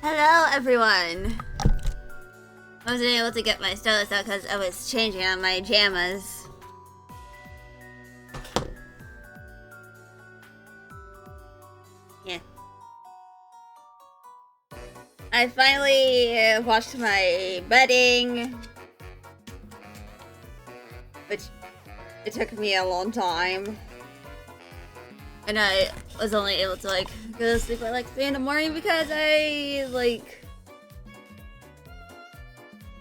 Hello, everyone! I wasn't able to get my stylus out because I was changing on my jammas. Yeah. I finally watched my bedding, which it took me a long time. And I was only able to go to sleep at 3 in the morning because I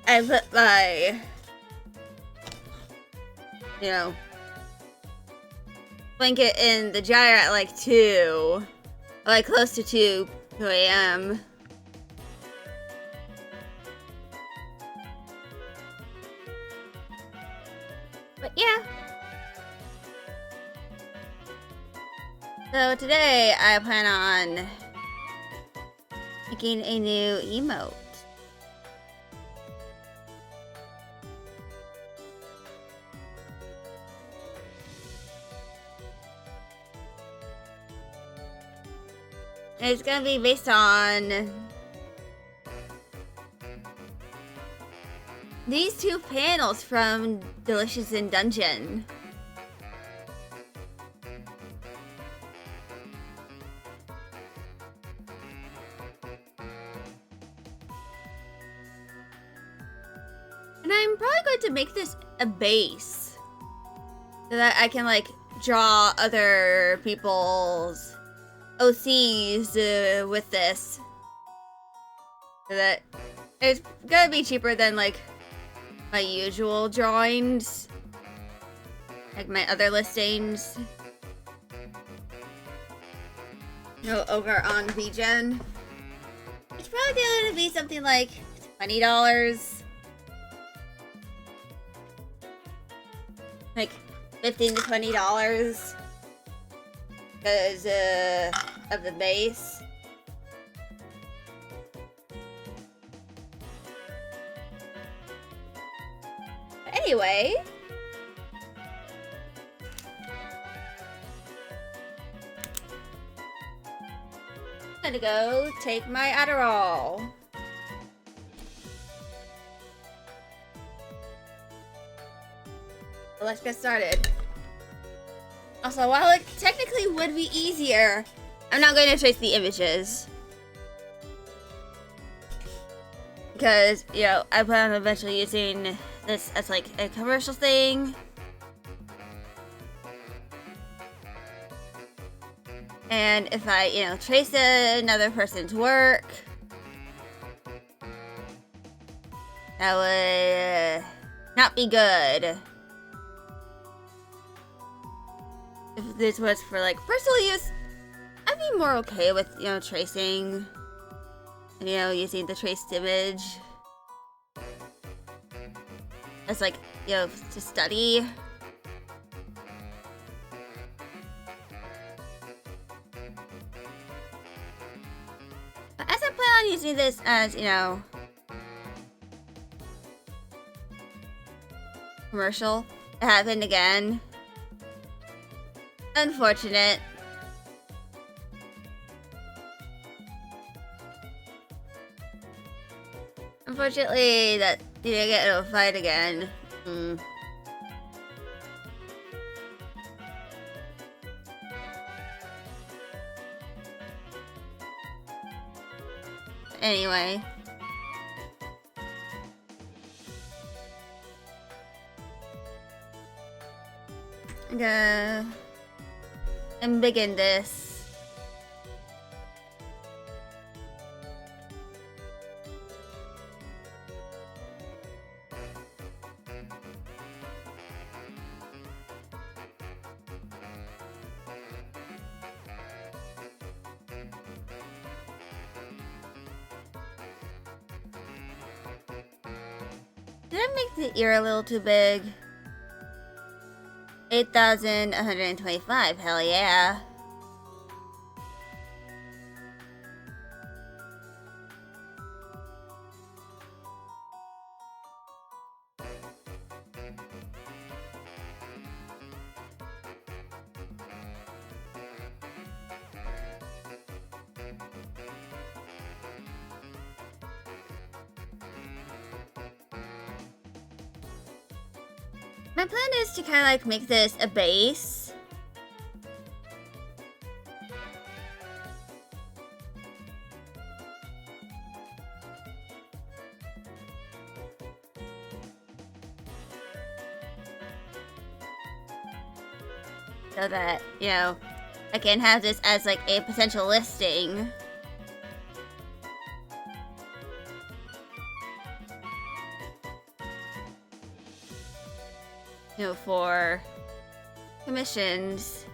put my, blanket in the dryer at 2, close to 2 a.m. But yeah. So today I plan on making a new emote. And it's gonna be based on these 2 panels from Delicious in Dungeon. And I'm probably going to make this a base so that I can draw other people's OCs with this. So that it's gonna be cheaper than my usual drawings, my other listings. Over on VGen. It's probably gonna be something like $20. $15 to $20 because of the base. But anyway, I'm gonna go take my Adderall. Let's get started. Also, while it technically would be easier, I'm not going to trace the images. Because, I plan on eventually using this as a commercial thing. And if I, trace another person's work, that would not be good. If this was for personal use, I'd be more okay with tracing and using the traced image as to study. But as I plan on using this as commercial, it happened again. Unfortunate. Unfortunately, that didn't get into a fight again. Anyway. And begin this. Did I make the ear a little too big? 8,125, hell yeah. My plan is to kind of like make this a base. So that, you know, I can have this as like a potential listing. You know, for commissions.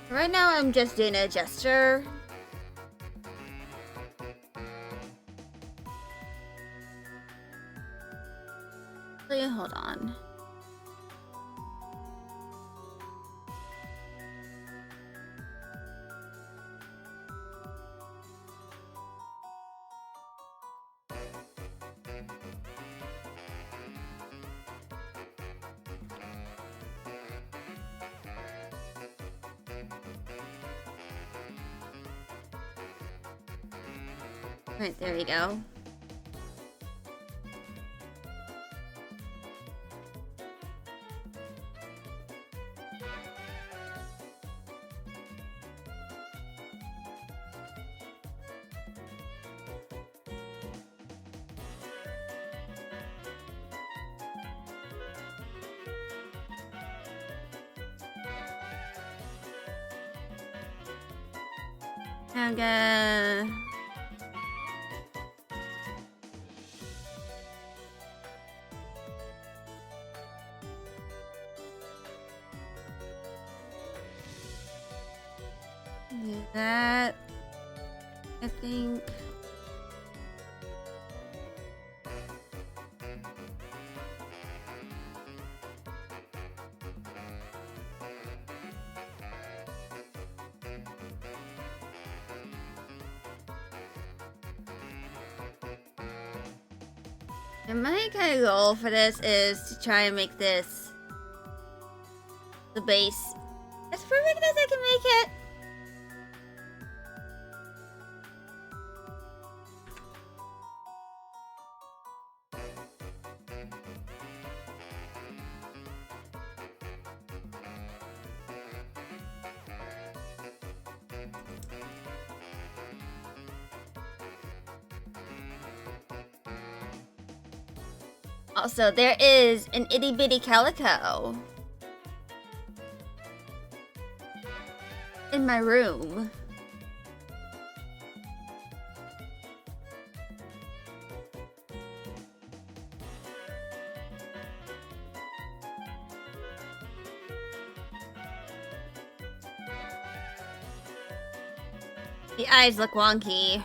Right now I'm just doing a gesture. Wait, hold on. Right, there we go. I'm gonna... do that, I think. And my kind of goal for this is to try and make this the base as perfect as I can make it. Also, there is an itty bitty calico in my room. The eyes look wonky.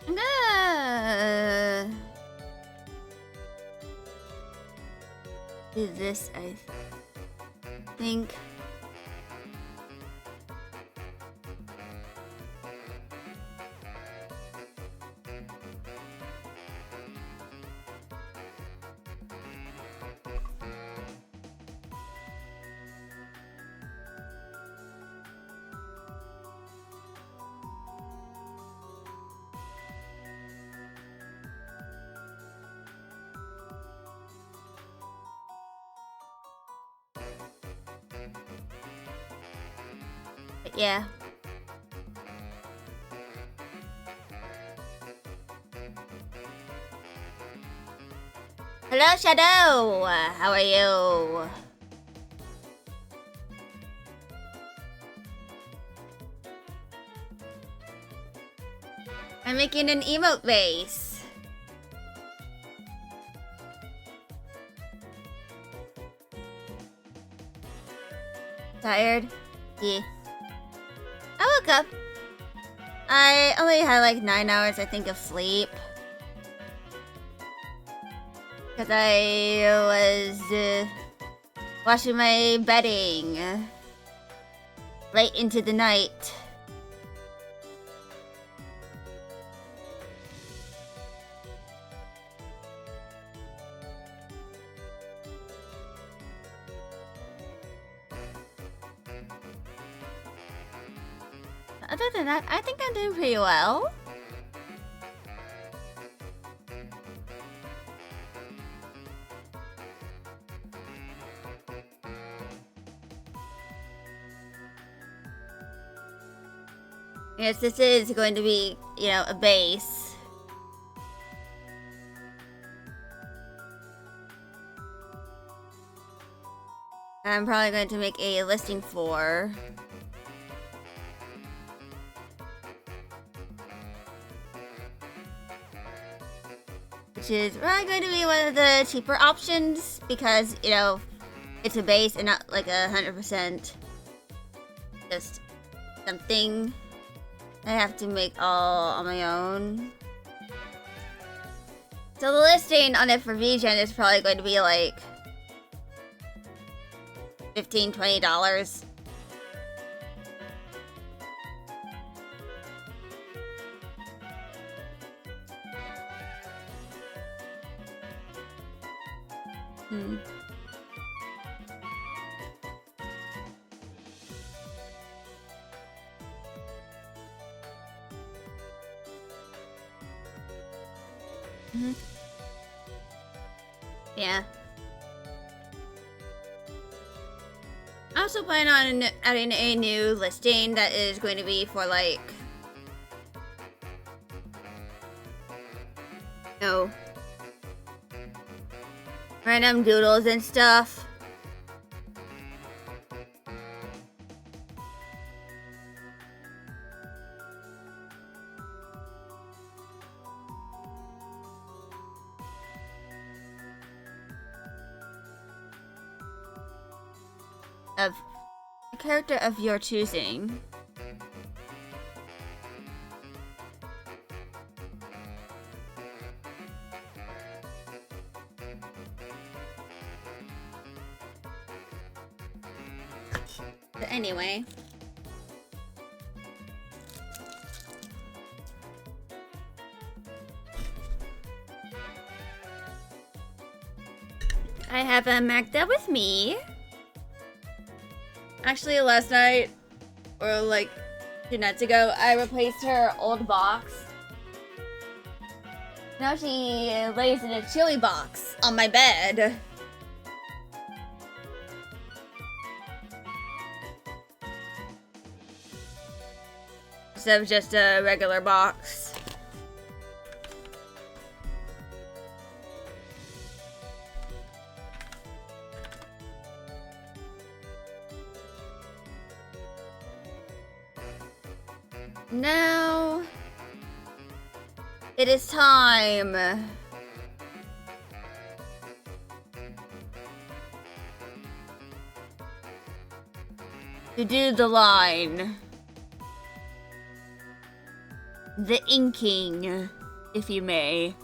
I'm gonna do this, I think. But yeah. Hello, Shadow! How are you? I'm making an emote base. Tired? Yeah. I woke up. I only had like 9 hours, I think, of sleep. because I was washing my bedding late into the night. Other than that, I think I'm doing pretty well. Yes, this is going to be, you know, a base. I'm probably going to make a listing for. Which is probably going to be one of the cheaper options because, you know, it's a base and not like 100% just something I have to make all on my own. So the listing on it for VGen is probably going to be like $15, $20. Hmm. Mm-hmm. Yeah. I also plan on adding a new listing that is going to be for like, you know, random doodles and stuff. Of a character of your choosing. But anyway. I have a Magda with me. Actually, last night, or like 2 nights ago, I replaced her old box. Now she lays in a chili box on my bed. Instead of just a regular box. Now it is time to do the line. The inking, if you may.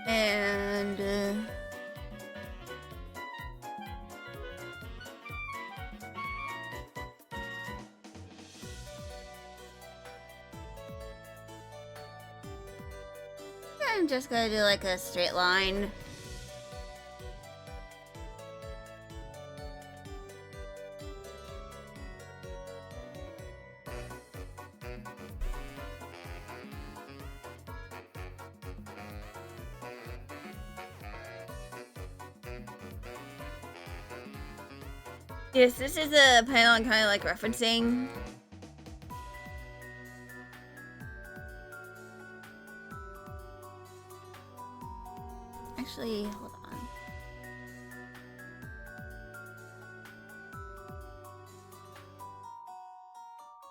And I'm just gonna do like a straight line. Yes, this is a panel I'm kind of like referencing. Actually, hold on.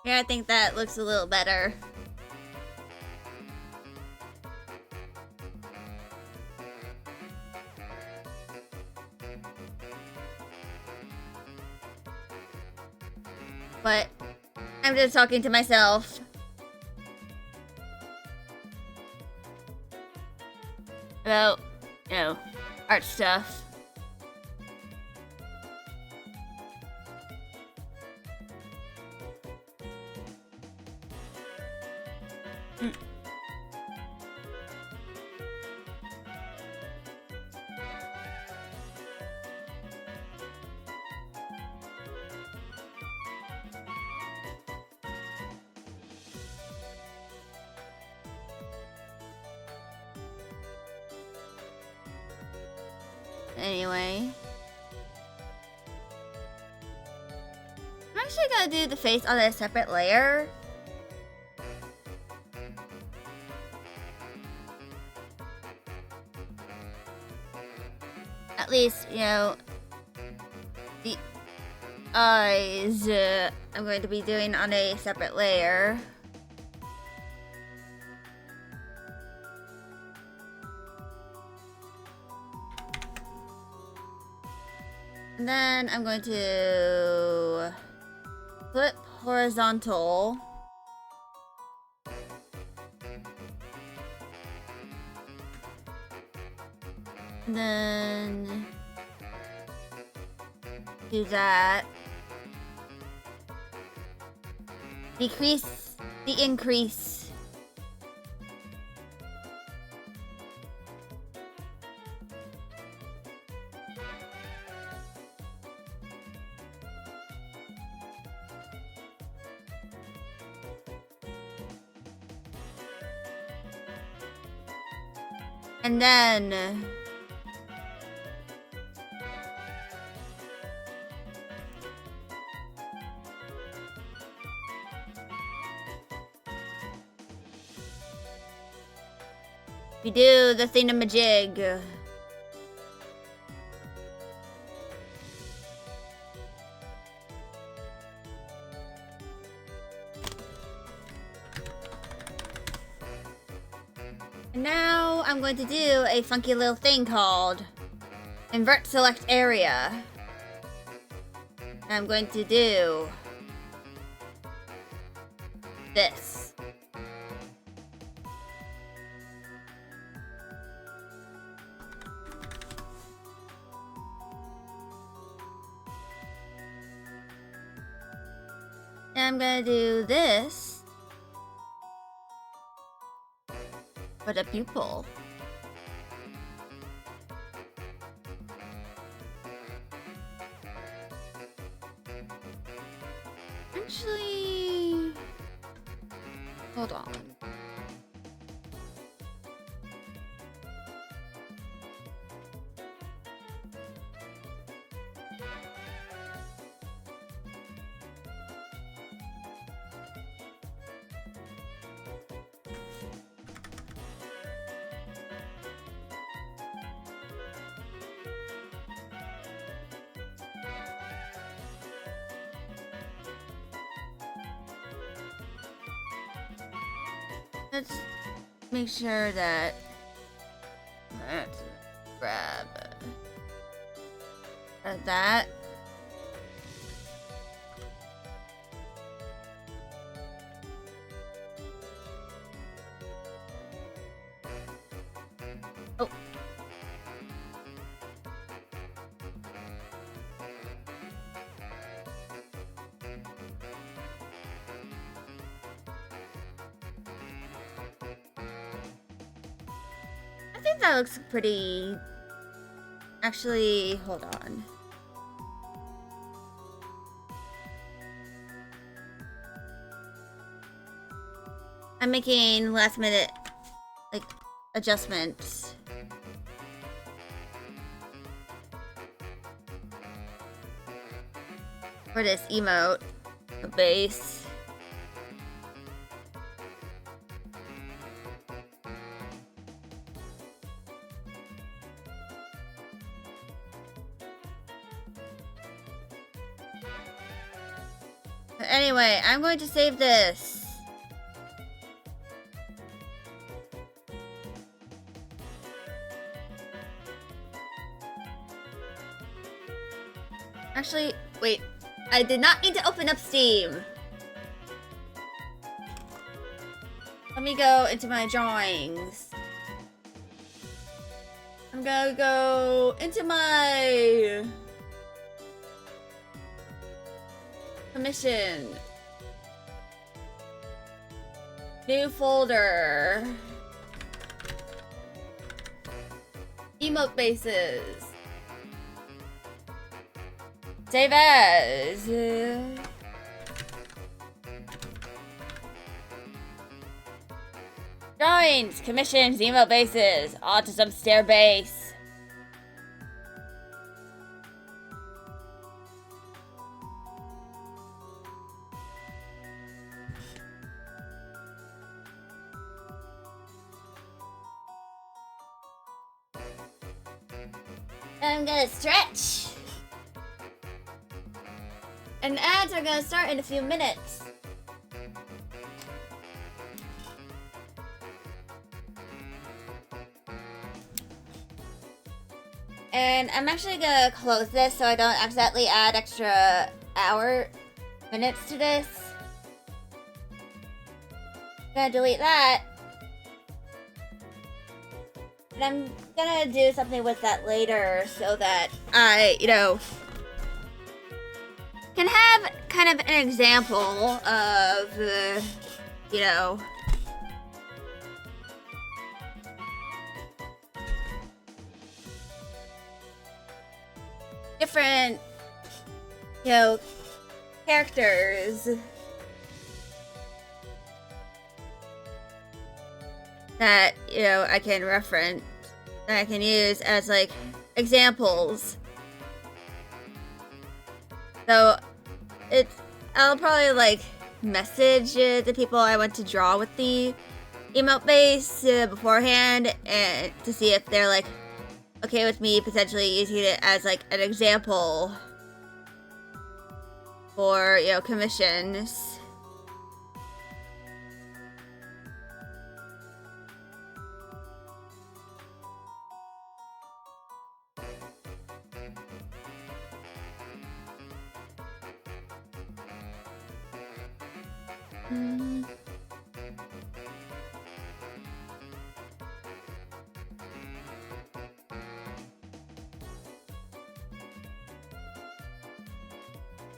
Yeah, I think that looks a little better. But I'm just talking to myself about, you know, art stuff. Anyway. I'm actually gonna do the face on a separate layer. At least, you know, the eyes I'm going to be doing on a separate layer. And then I'm going to flip horizontal. And then do that. Decrease the increase. And then we do the thingamajig. And now I'm going to do a funky little thing called invert select area. And I'm going to do this. And I'm gonna do this for the pupil. Actually, hold on. Let's make sure that let's grab that. Oh. I think that looks pretty. Actually, hold on. I'm making last minute, like, adjustments. for this emote base. Anyway, I'm going to save this. Actually, wait. I did not need to open up Steam. Let me go into my drawings. I'm gonna go into my commission. New folder. Emote bases. Save as. Drawings, commissions, emote bases. Autism stair base. I'm gonna stretch. And ads are gonna start in a few minutes. And I'm actually gonna close this so I don't accidentally add extra minutes to this. Gonna delete that. And I'm gonna do something with that later so that I, can have kind of an example of, different, characters that, I can reference, that I can use as, like, examples. So, I'll probably, like, message the people I want to draw with the emote base beforehand and to see if they're, like, okay with me potentially using it as, like, an example for, commissions.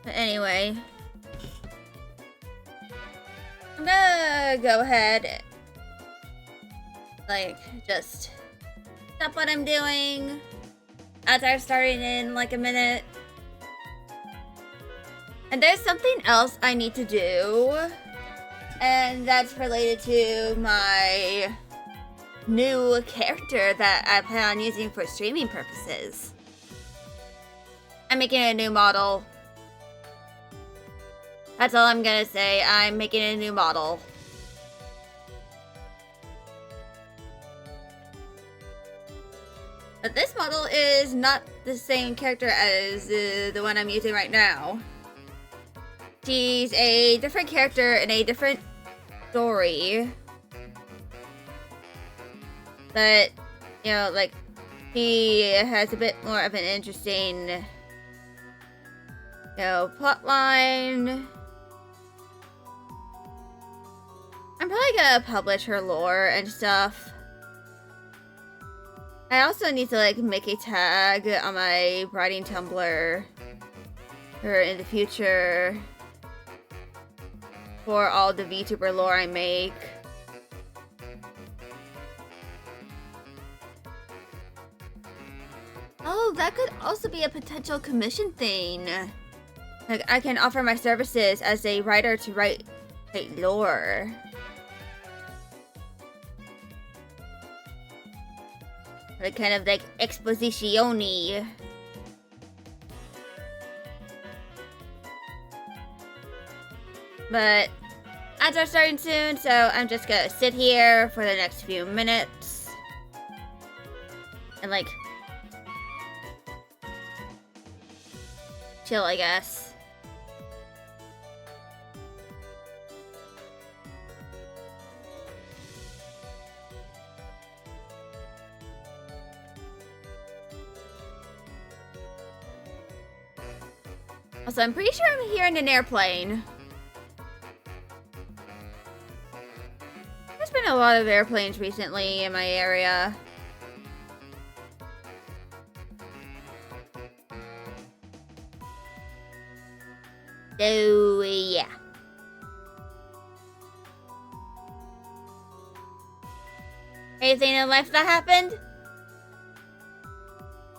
But anyway, I'm gonna go ahead, like, just stop what I'm doing as I'm starting in, like, a minute. And there's something else I need to do, and that's related to my new character that I plan on using for streaming purposes. I'm making a new model. That's all I'm gonna say. I'm making a new model. But this model is not the same character as the one I'm using right now. She's a different character in a different story. But, like, she has a bit more of an interesting, plot line. I'm probably gonna publish her lore and stuff. I also need to, like, make a tag on my writing Tumblr for in the future for all the VTuber lore I make. Oh, that could also be a potential commission thing. Like, I can offer my services as a writer to write lore. Like, kind of like exposition-y. But ads are starting soon, so I'm just gonna sit here for the next few minutes. And like chill, I guess. Also, I'm pretty sure I'm here in an airplane. There's been a lot of airplanes recently in my area. So, yeah. Anything in life that happened?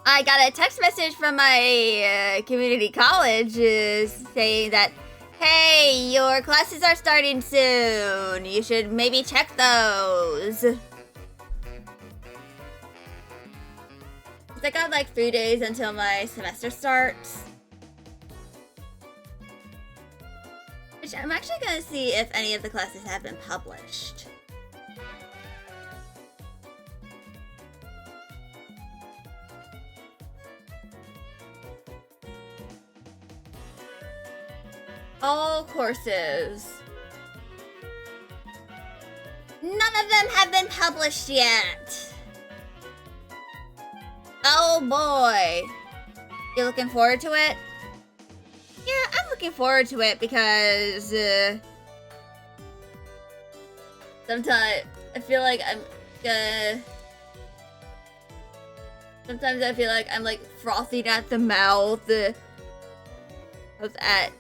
I got a text message from my community college saying that, hey, your classes are starting soon. You should maybe check those. I got like 3 days until my semester starts. Which I'm actually gonna see if any of the classes have been published. All courses. None of them have been published yet. Oh boy. You looking forward to it? Yeah, I'm looking forward to it because sometimes I feel like I'm gonna. Sometimes I feel like I'm like frothing at the mouth. At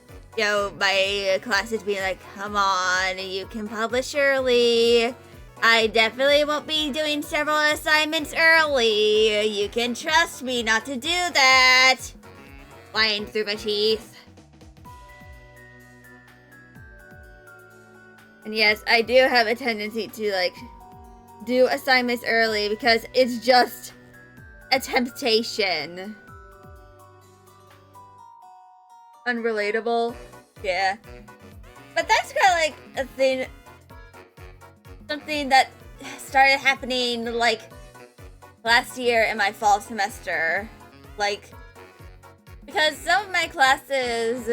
my classes being like, come on, you can publish early. I definitely won't be doing several assignments early. You can trust me not to do that. Lying through my teeth. And yes, I do have a tendency to like do assignments early because it's just a temptation. Unrelatable? Yeah. But that's kind of like a thing, something that started happening like last year in my fall semester. Like, because some of my classes,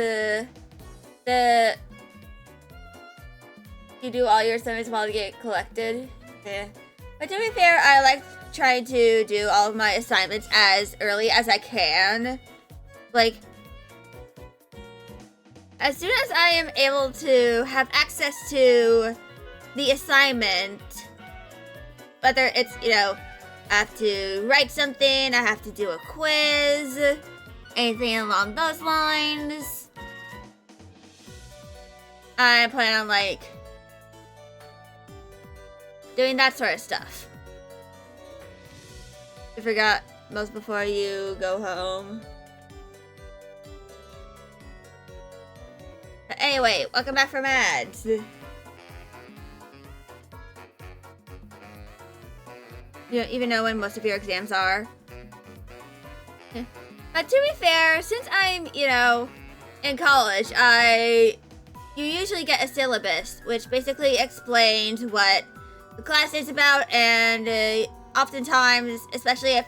you do all your assignments while they get collected. Yeah. But to be fair, I like trying to do all of my assignments as early as I can. Like, as soon as I am able to have access to the assignment, whether it's, I have to write something, I have to do a quiz, anything along those lines, I plan on, like, doing that sort of stuff. You forgot most before you go home. But anyway, welcome back from ads. You don't even know when most of your exams are. But to be fair, since I'm, in college, you usually get a syllabus, which basically explains what the class is about, and oftentimes, especially if,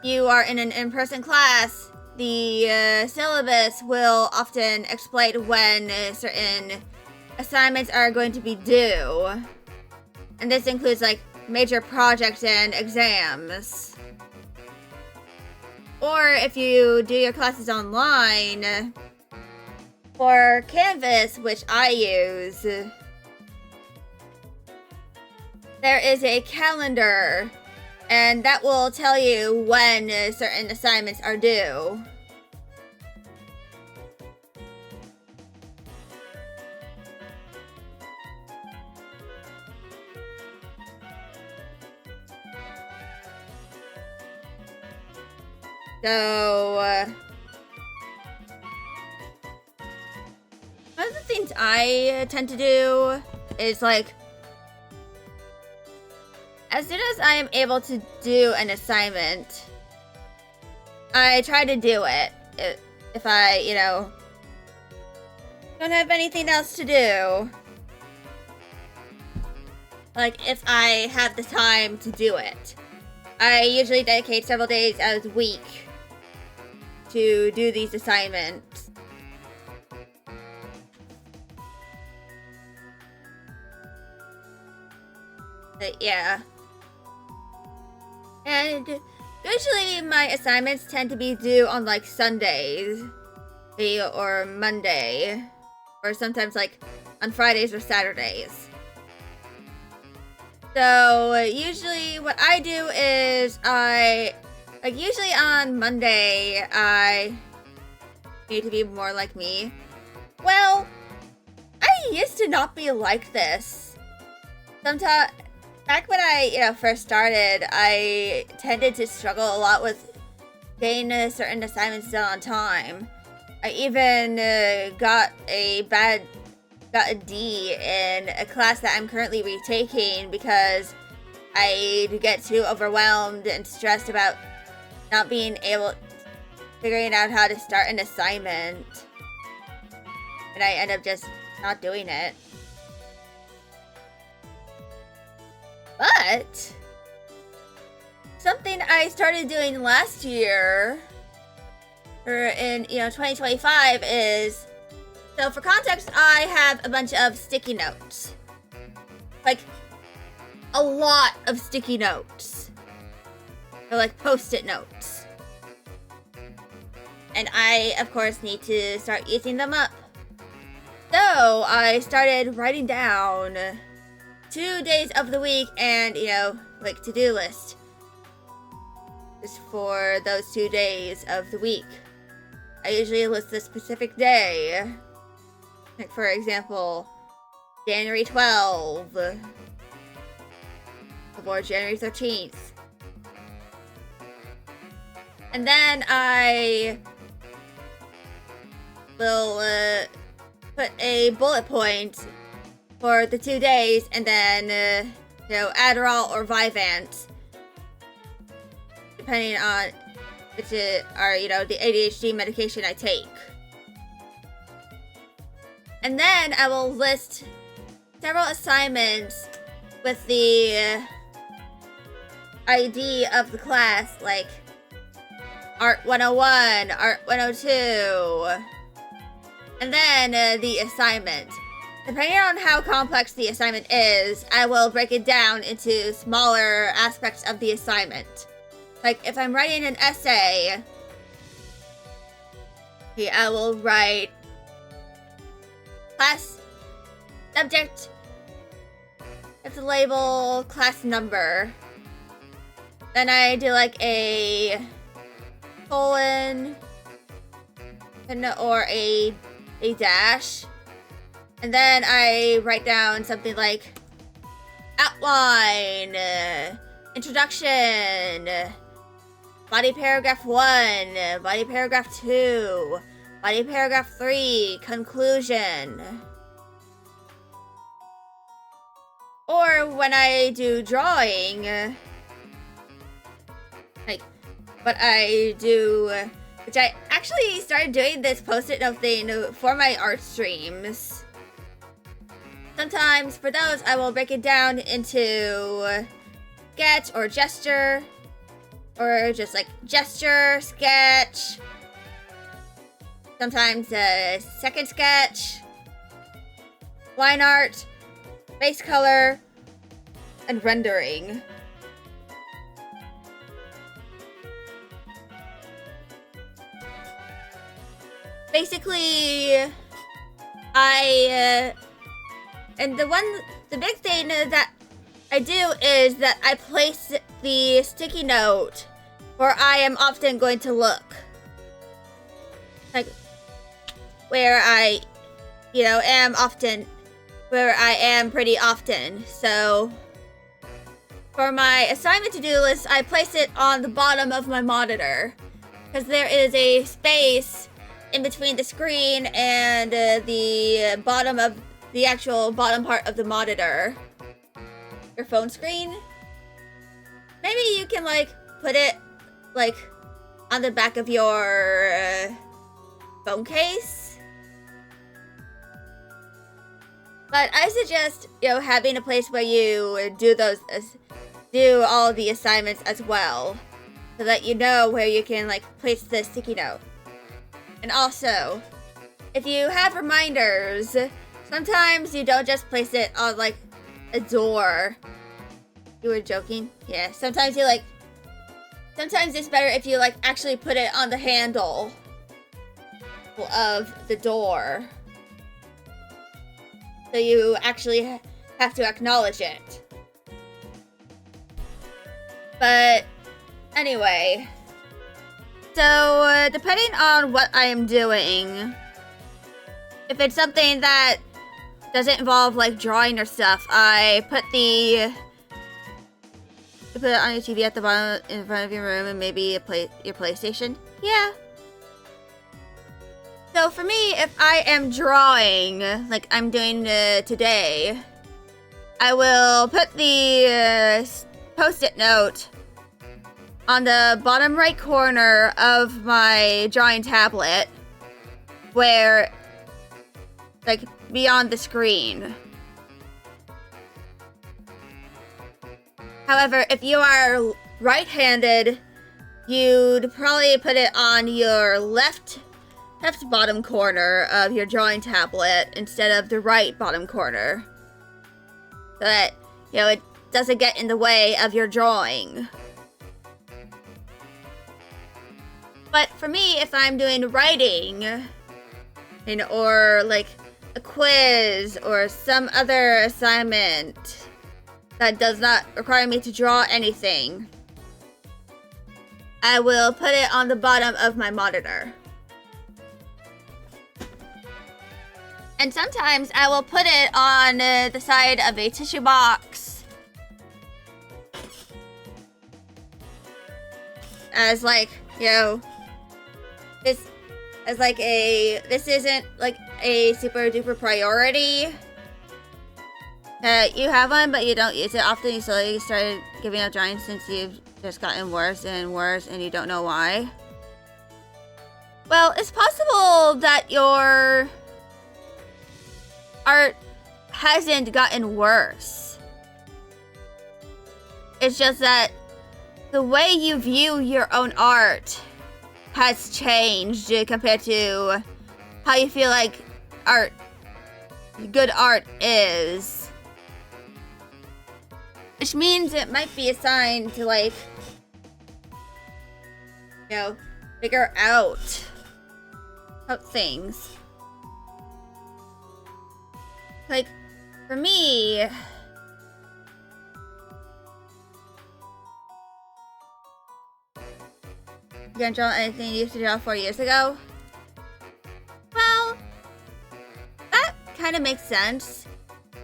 you are in an in-person class, the syllabus will often explain when certain assignments are going to be due. And this includes, like, major projects and exams. Or if you do your classes online, for Canvas, which I use, there is a calendar, and that will tell you when certain assignments are due. So, one of the things I tend to do is, like, as soon as I am able to do an assignment, I try to do it. If I, don't have anything else to do. Like, if I have the time to do it. I usually dedicate several days out of the week to do these assignments. But yeah. And usually my assignments tend to be due on like Sundays or Monday, or sometimes like on Fridays or Saturdays. So usually what I do is usually on Monday I need to be more like me. Well, I used to not be like this. Sometimes back when I first started, I tended to struggle a lot with getting certain assignments done on time. I even got a D in a class that I'm currently retaking because I'd get too overwhelmed and stressed about not being able figuring out how to start an assignment, and I end up just not doing it. But something I started doing last year, or in 2025, is, so for context, I have a bunch of sticky notes, like a lot of sticky notes, or like post-it notes, and I of course need to start using them up. So I started writing down 2 days of the week and, like to-do list. Just for those 2 days of the week. I usually list a specific day. Like, for example, January 12th. Or January 13th. And then I will put a bullet point for the 2 days, and then, Adderall or Vyvanse, depending on which are, the ADHD medication I take. And then I will list several assignments with the ID of the class, like Art 101, Art 102, and then the assignment. Depending on how complex the assignment is, I will break it down into smaller aspects of the assignment. Like, if I'm writing an essay, I will write class, subject, have to label class number. Then I do like a colon, or a dash. And then I write down something like outline, introduction, body paragraph 1, body paragraph 2, body paragraph 3, conclusion. Or when I do drawing, like what I do, which I actually started doing this post-it note thing for my art streams. Sometimes for those, I will break it down into sketch or gesture, or just like gesture, sketch. Sometimes a second sketch, line art, base color, and rendering. Basically, and the big thing that I do is that I place the sticky note where I am often going to look. Like, where I, am pretty often. So, for my assignment to-do list, I place it on the bottom of my monitor, because there is a space in between the screen and the bottom of the actual bottom part of the monitor. Your phone screen? Maybe you can, put it, on the back of your phone case? But I suggest, having a place where you do all the assignments as well, so that you know where you can, like, place the sticky note. And also, if you have reminders, sometimes you don't just place it on, like, a door. You were joking? Yeah, sometimes it's better if you, like, actually put it on the handle of the door. So you actually have to acknowledge it. But anyway, so depending on what I am doing, if it's something that doesn't involve, like, drawing or stuff, I put it on your TV at the bottom in front of your room and maybe your PlayStation. Yeah. So for me, if I am drawing, like I'm doing today, I will put the post-it note on the bottom right corner of my drawing tablet, where, like, beyond the screen. However, if you are right-handed, you'd probably put it on your left bottom corner of your drawing tablet instead of the right bottom corner, so that, it doesn't get in the way of your drawing. But for me, if I'm doing writing, or like a quiz or some other assignment that does not require me to draw anything, I will put it on the bottom of my monitor. And sometimes I will put it on the side of a tissue box as, like, this isn't like a super duper priority. You have one, but you don't use it often. You slowly started giving up drawing since you've just gotten worse and worse and you don't know why. Well, it's possible that your art hasn't gotten worse. It's just that the way you view your own art has changed compared to how you feel like good art is. Which means it might be a sign to, like, figure out things. Like, for me, you gonna draw anything you used to draw 4 years ago? Well, that kind of makes sense.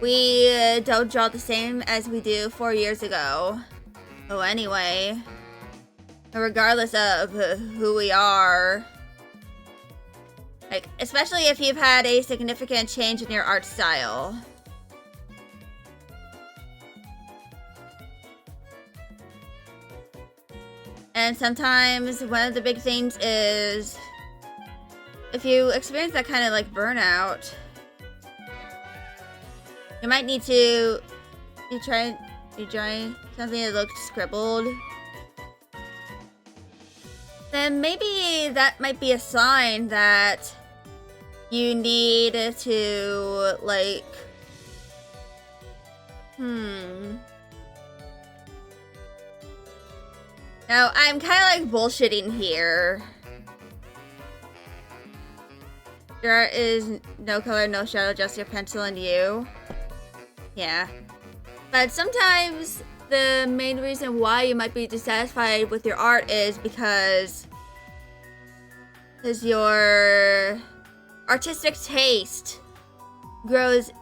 We don't draw the same as we do 4 years ago. Oh, anyway, regardless of who we are, like, especially if you've had a significant change in your art style. And sometimes one of the big things is if you experience that kind of, like, burnout, you might need to try something that looks scribbled. Then maybe that might be a sign that you need to, like, Now, I'm kind of, like, bullshitting here. There is no color, no shadow, just your pencil and you. Yeah. But sometimes the main reason why you might be dissatisfied with your art is because your artistic taste grows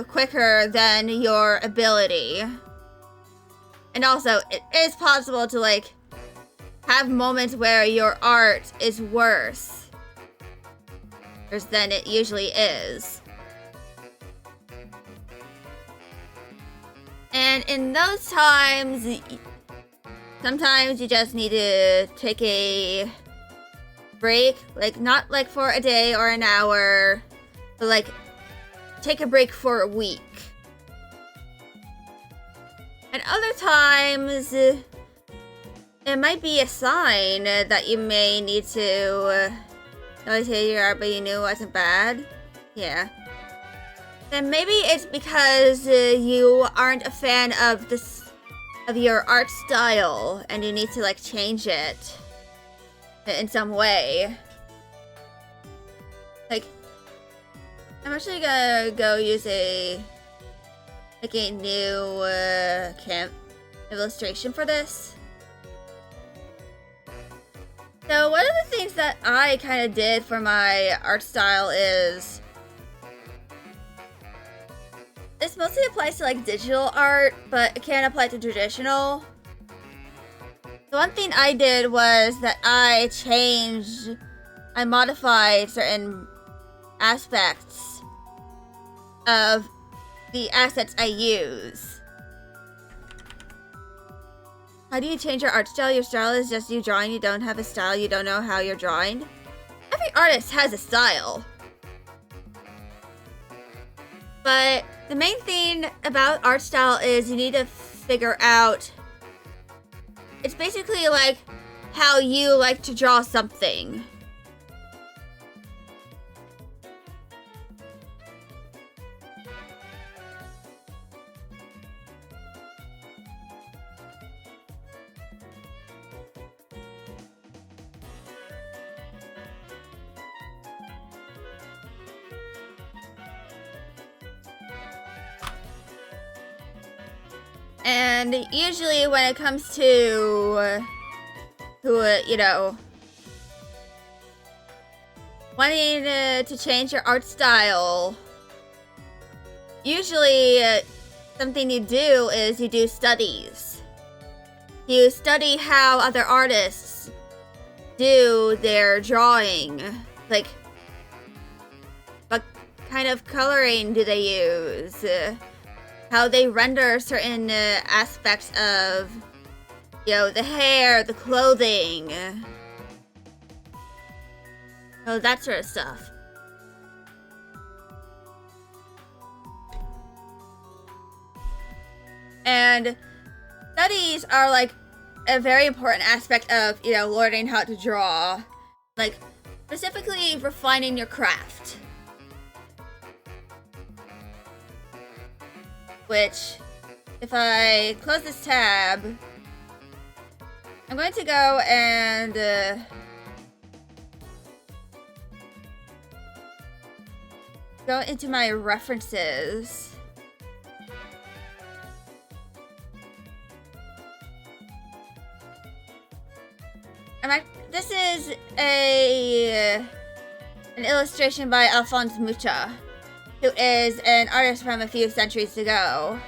quicker than your ability. And also, it is possible to, like, have moments where your art is worse than it usually is. And in those times, sometimes you just need to take a break, like, not like for a day or an hour, like, take a break for a week. And other times, it might be a sign that you may need to notice your art, but you knew it wasn't bad. Yeah. Then maybe it's because you aren't a fan of your art style, and you need to like change it in some way. Like, I'm actually gonna go use a new illustration for this. So one of the things that I kind of did for my art style is, this mostly applies to like digital art, but it can apply to traditional. The one thing I did was that I modified certain aspects of the assets I use. How do you change your art style? Your style is just you drawing. You don't have a style. You don't know how you're drawing. Every artist has a style. But the main thing about art style is you need to figure out, it's basically like how you like to draw something. And usually when it comes to you know, wanting to change your art style, usually something you do is you do studies. You study how other artists do their drawing. Like, what kind of coloring do they use? How they render certain aspects of, you know, the hair, the clothing, that sort of stuff. And studies are like a very important aspect of, you know, learning how to draw, like specifically refining your craft. Which, if I close this tab, I'm going to go and go into my references. And this is an illustration by Alphonse Mucha, who is an artist from a few centuries ago.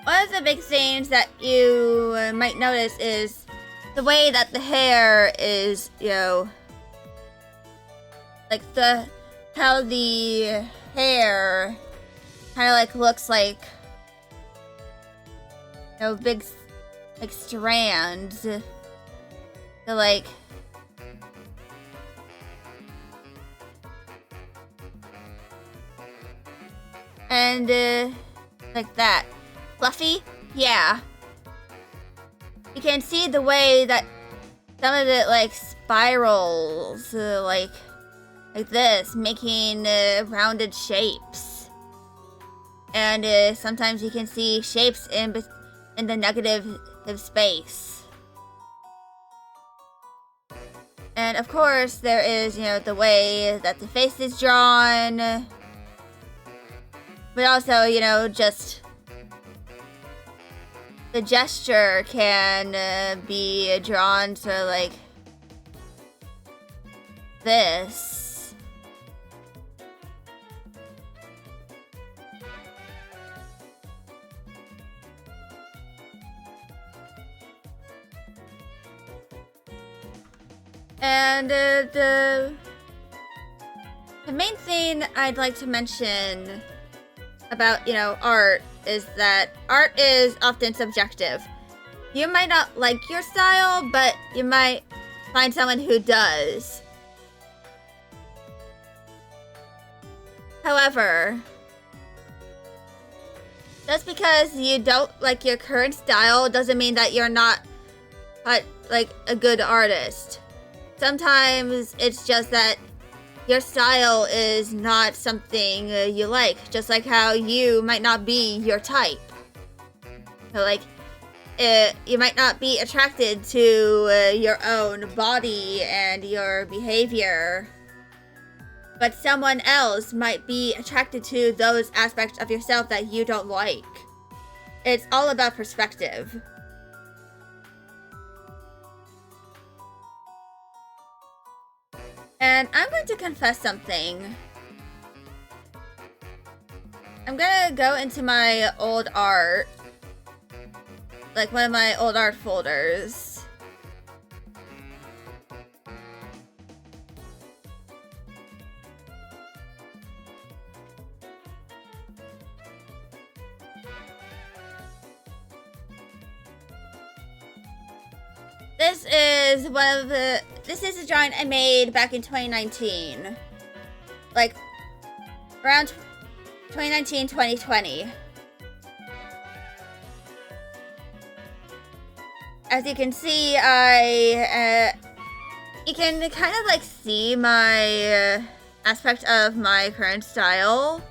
One of the big things that you might notice is the way that the hair is, you know, like how the hair kind of like looks like, you know, big like strands. So like, and like that. Fluffy? Yeah. You can see the way that some of it like spirals, like this, making rounded shapes. And sometimes you can see shapes in the negative space. And of course, there is, you know, the way that the face is drawn. But also, you know, just the gesture can be drawn to like this. And the main thing I'd like to mention about, you know, art is that art is often subjective. You might not like your style, but you might find someone who does. However, just because you don't like your current style doesn't mean that you're not like a good artist. Sometimes it's just that your style is not something you like, just like how you might not be your type. So like, you might not be attracted to your own body and your behavior, but someone else might be attracted to those aspects of yourself that you don't like. It's all about perspective. And I'm going to confess something. I'm gonna go into my old art, like one of my old art folders. This is a drawing I made back in 2019. Like, around 2019, 2020. As you can see, you can kind of like see my aspect of my current style.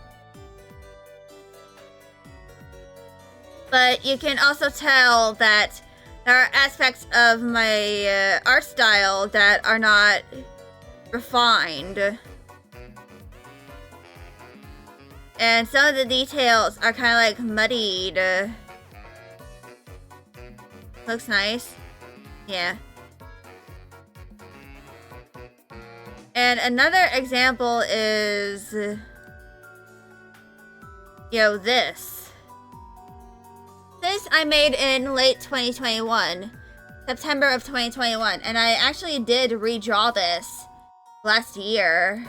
But you can also tell that there are aspects of my art style that are not refined. And some of the details are kind of like muddied. Looks nice. Yeah. And another example is, this. This I made in late 2021, September of 2021, and I actually did redraw this last year.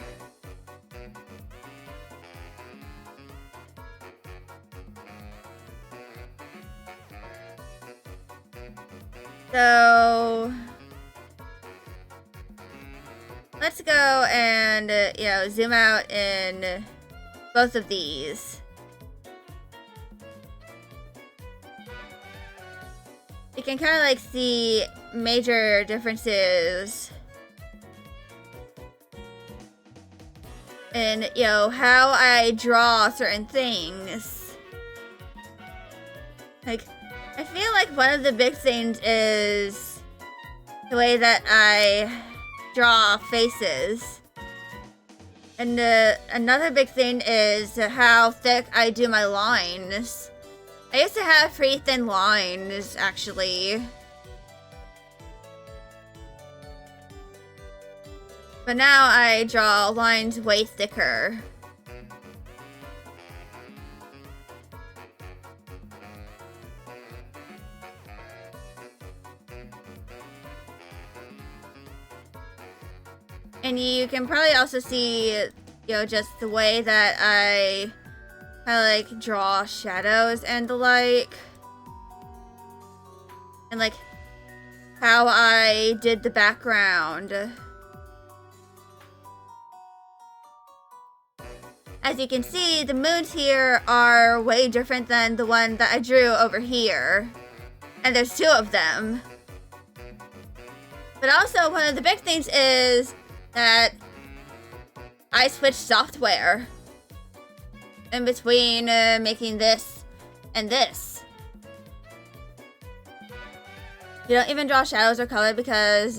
So let's go and, zoom out in both of these. You can kind of like see major differences in, how I draw certain things. Like, I feel like one of the big things is the way that I draw faces. And another big thing is how thick I do my lines. I used to have pretty thin lines, actually. But now I draw lines way thicker. And you can probably also see, just the way that I like draw shadows and the like. And like how I did the background. As you can see, the moons here are way different than the one that I drew over here. And there's two of them. But also, one of the big things is that I switched software in between making this and this. You don't even draw shadows or color because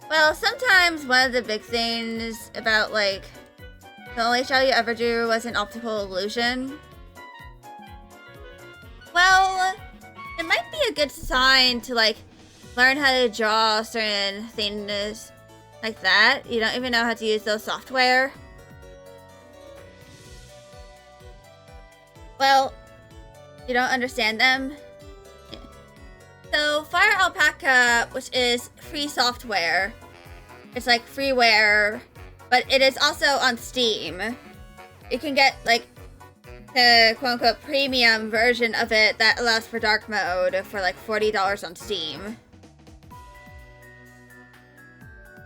well, sometimes one of the big things about like the only shadow you ever drew was an optical illusion. Well, it might be a good sign to like learn how to draw certain things like that. You don't even know how to use those software. Well, you don't understand them. Yeah. So Fire Alpaca, which is free software, it's like freeware, but it is also on Steam. You can get like the quote-unquote premium version of it that allows for dark mode for like $40 on Steam.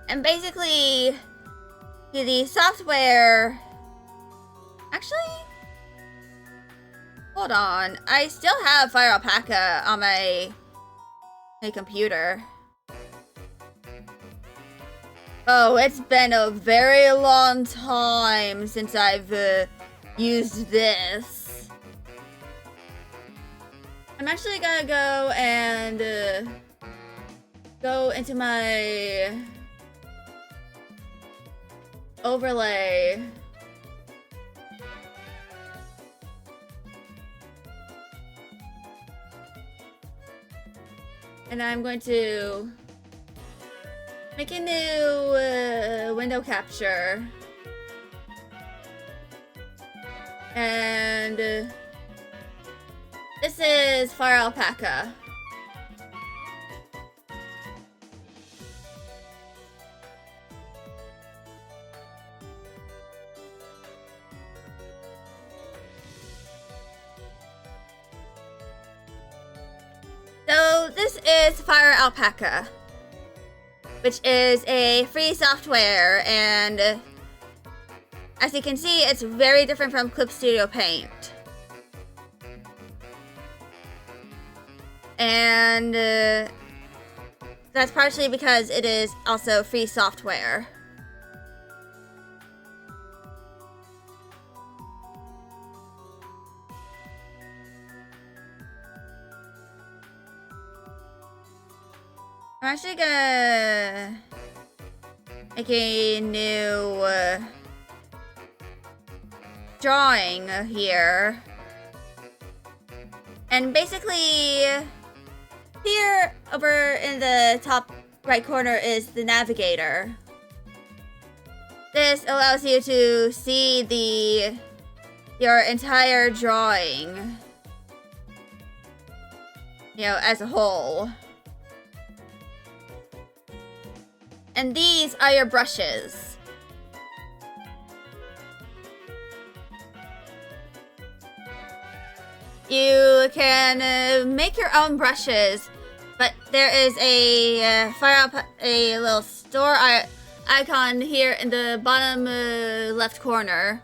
And basically, the software... Actually, hold on. I still have Fire Alpaca on my computer. Oh, it's been a very long time since I've used this. I'm actually gonna go and go into my overlay. And I'm going to make a new window capture. And this is Fire Alpaca. So this is Fire Alpaca, which is a free software, and as you can see, it's very different from Clip Studio Paint. And that's partially because it is also free software. I'm actually gonna make a new drawing here. And basically, here over in the top right corner is the navigator. This allows you to see your entire drawing, you know, as a whole. And these are your brushes. You can make your own brushes, but there is a a little store icon here in the bottom left corner.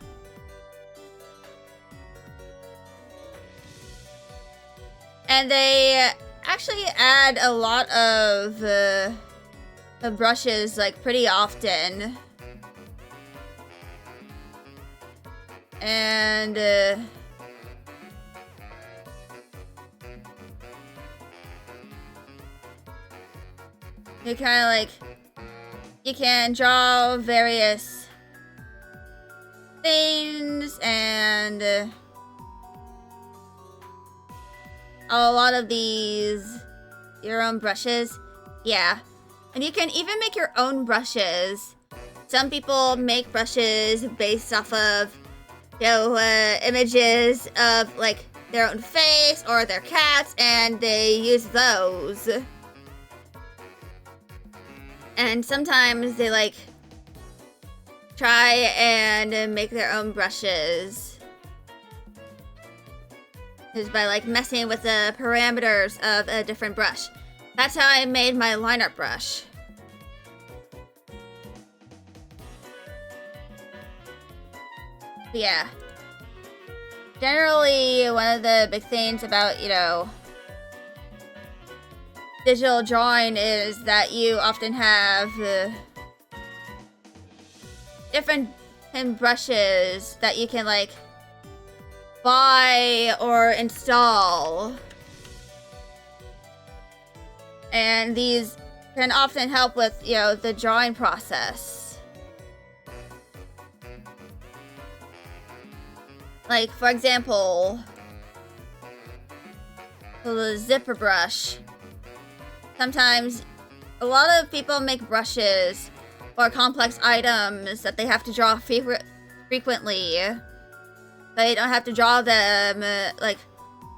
And they actually add a lot of brushes, like, pretty often. And you kind of like, you can draw various things, and a lot of these, your own brushes. Yeah. And you can even make your own brushes. Some people make brushes based off of, you know, images of, like, their own face or their cats, and they use those. And sometimes they, like, try and make their own brushes just by, like, messing with the parameters of a different brush. That's how I made my line art brush. But yeah. Generally, one of the big things about, you know, digital drawing is that you often have different brushes that you can, like, buy or install. And these can often help with, you know, the drawing process. Like, for example, the zipper brush. Sometimes a lot of people make brushes for complex items that they have to draw frequently. They don't have to draw them, like,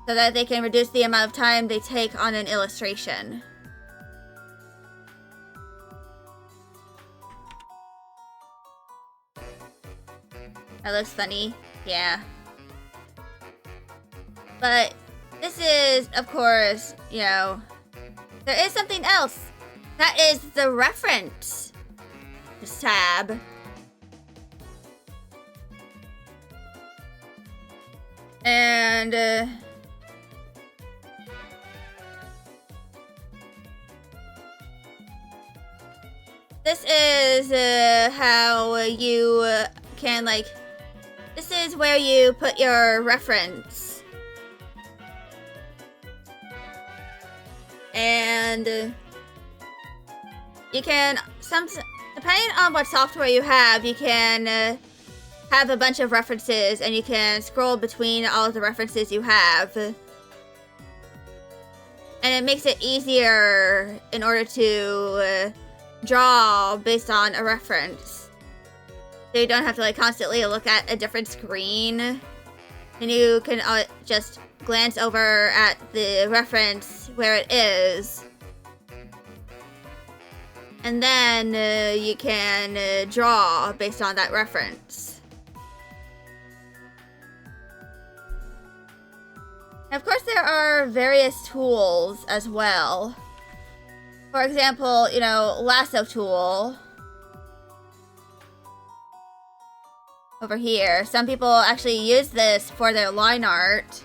so that they can reduce the amount of time they take on an illustration. That looks funny. Yeah. But this is, of course, you know, there is something else. That is the reference. reference tab. And this is how you can, like, this is where you put your reference. And you can, depending on what software you have, you can have a bunch of references, and you can scroll between all of the references you have. And it makes it easier in order to draw based on a reference. So you don't have to, like, constantly look at a different screen. And you can just glance over at the reference where it is. And then you can draw based on that reference. Of course, there are various tools as well. For example, you know, lasso tool. Over here. Some people actually use this for their line art.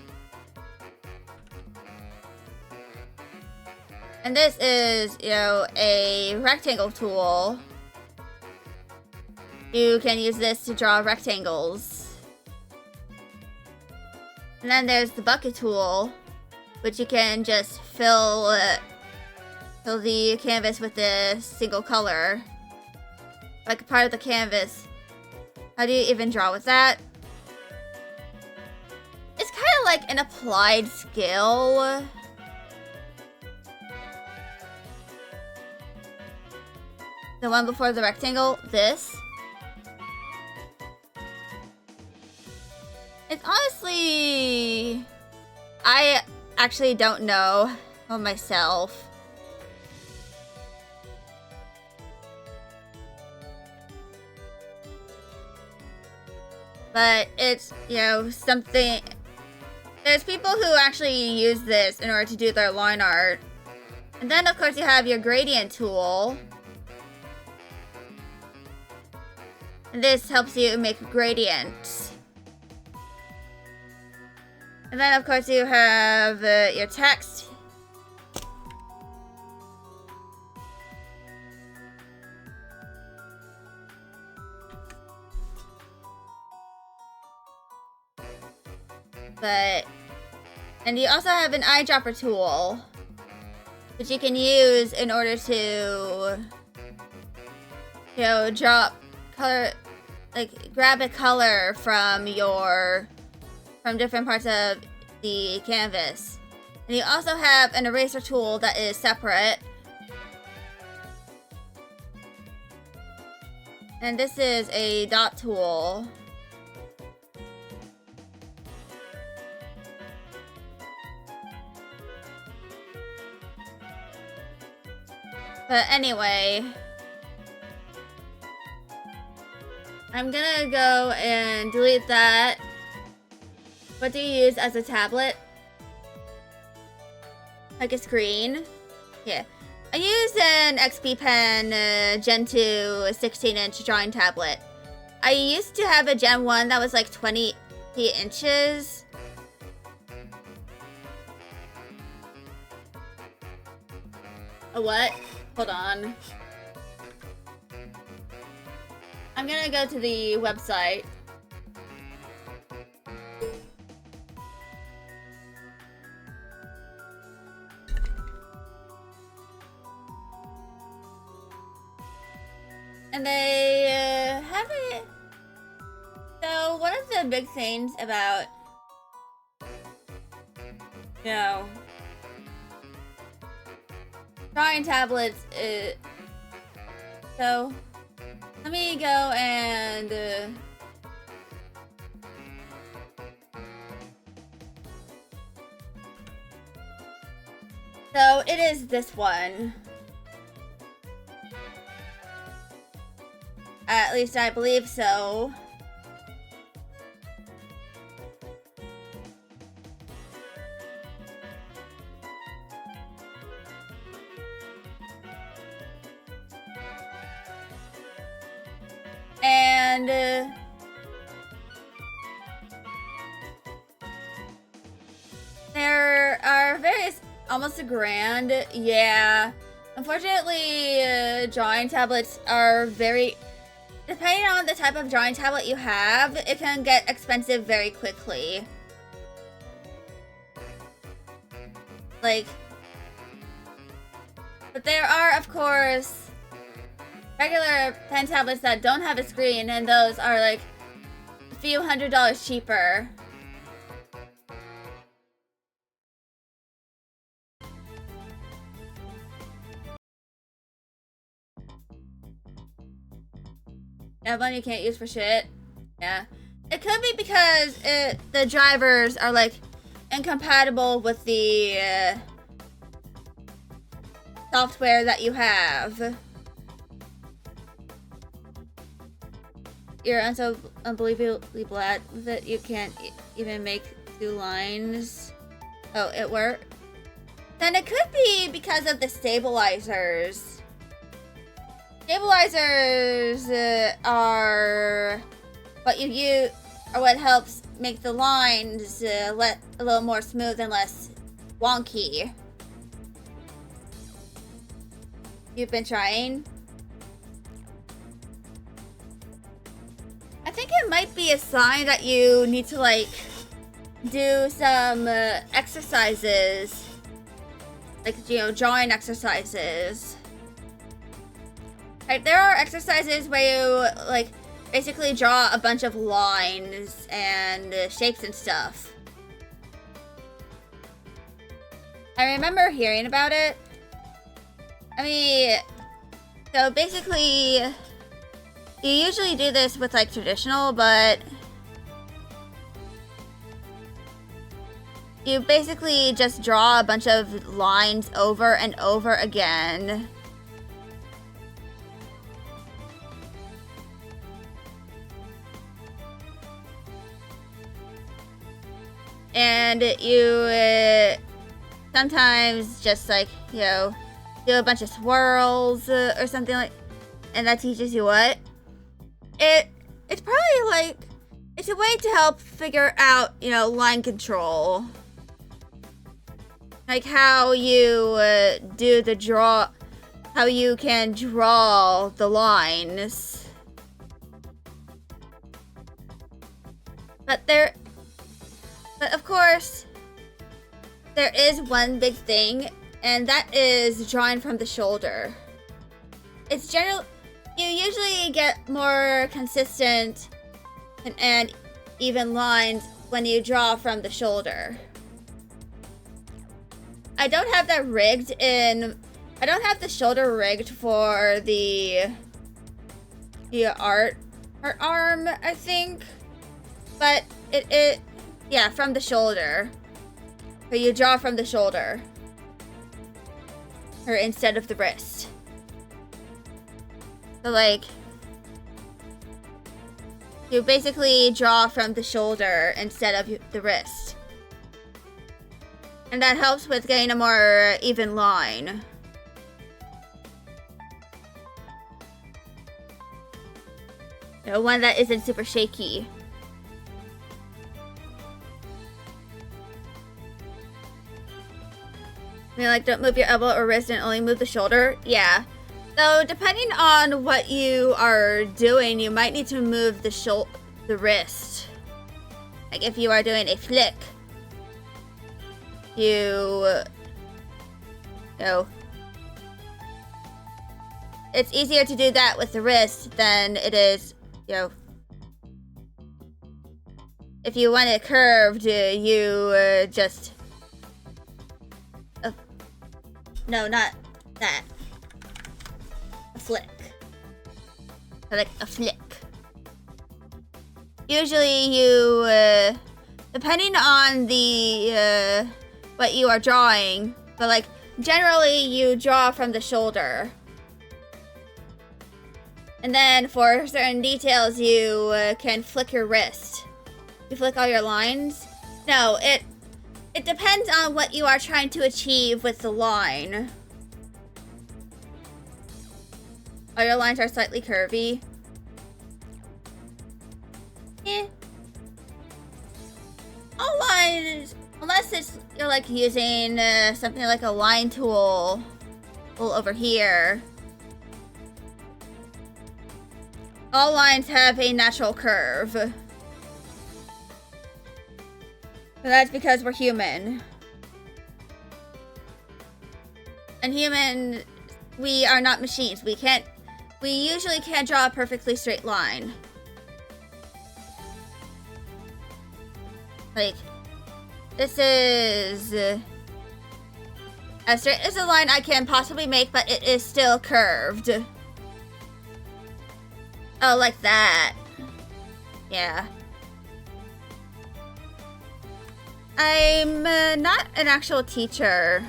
And this is, you know, a rectangle tool. You can use this to draw rectangles. And then there's the bucket tool, which you can just fill the canvas with a single color, like a part of the canvas. How do you even draw with that? It's kind of like an applied skill. The one before the rectangle, this. It's honestly, I actually don't know myself. But it's, you know, something. There's people who actually use this in order to do their line art. And then, of course, you have your gradient tool. And this helps you make gradients. And then, of course, you have your text. And you also have an eyedropper tool, which you can use in order to, you know, drop color, like grab a color from different parts of the canvas. And you also have an eraser tool that is separate. And this is a dot tool. But anyway, I'm gonna go and delete that. What do you use as a tablet? Like a screen? Yeah. I use an XP Pen Gen 2 16-inch drawing tablet. I used to have a Gen 1 that was like 20 inches. A what? Hold on. I'm gonna go to the website. And they have it. So one of the big things about, you know, drawing tablets is, so let me go and so it is this one. At least I believe so. grand. There are various, almost a grand, yeah. Unfortunately, drawing tablets are very, depending on the type of drawing tablet you have, it can get expensive very quickly. Like, but there are, of course, regular pen tablets that don't have a screen, and those are like a few $100s cheaper. That one you can't use for shit. Yeah. It could be because the drivers are like incompatible with the software that you have. You're so unbelievably bad that you can't even make 2 lines. Oh, it worked? Then it could be because of the stabilizers. Stabilizers are what you use, or what helps make the lines a little more smooth and less wonky. You've been trying? I think it might be a sign that you need to like do some exercises, like, you know, drawing exercises. Like, there are exercises where you like basically draw a bunch of lines and shapes and stuff. I remember hearing about it. I mean, so basically, you usually do this with like traditional, but you basically just draw a bunch of lines over and over again. And you sometimes just like, you know, do a bunch of swirls or something like, and that teaches you what? It's probably like, it's a way to help figure out, you know, line control. Like how you do the draw, how you can draw the lines. But of course, there is one big thing, and that is drawing from the shoulder. It's you usually get more consistent and even lines when you draw from the shoulder. I don't have that rigged in, I don't have the shoulder rigged for the art arm, I think. But yeah, from the shoulder. But you draw from the shoulder. Or instead of the wrist. So like, you basically draw from the shoulder instead of the wrist. And that helps with getting a more even line. You know, one that isn't super shaky. I mean, like, don't move your elbow or wrist and only move the shoulder? Yeah. So, depending on what you are doing, you might need to move the wrist. Like, if you are doing a flick, you know, it's easier to do that with the wrist than it is, you know, if you want it curved, you just... No, not that. A flick. Like a flick. Usually you, depending on the, what you are drawing, but like, generally you draw from the shoulder. And then for certain details, you can flick your wrist. You flick all your lines. No, it depends on what you are trying to achieve with the line. All your lines are slightly curvy. Eh. All lines, unless you're like using something like a line tool over here. All lines have a natural curve. But that's because we're human. And human, we are not machines. We usually can't draw a perfectly straight line. Like, this is as straight as a line I can possibly make, but it is still curved. Oh, like that. Yeah. I'm not an actual teacher.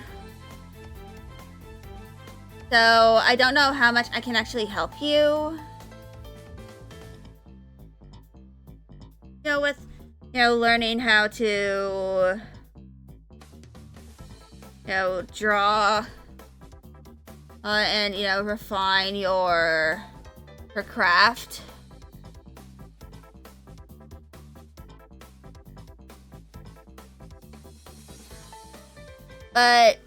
So, I don't know how much I can actually help you. You know, with, learning how to, draw and, refine your craft. But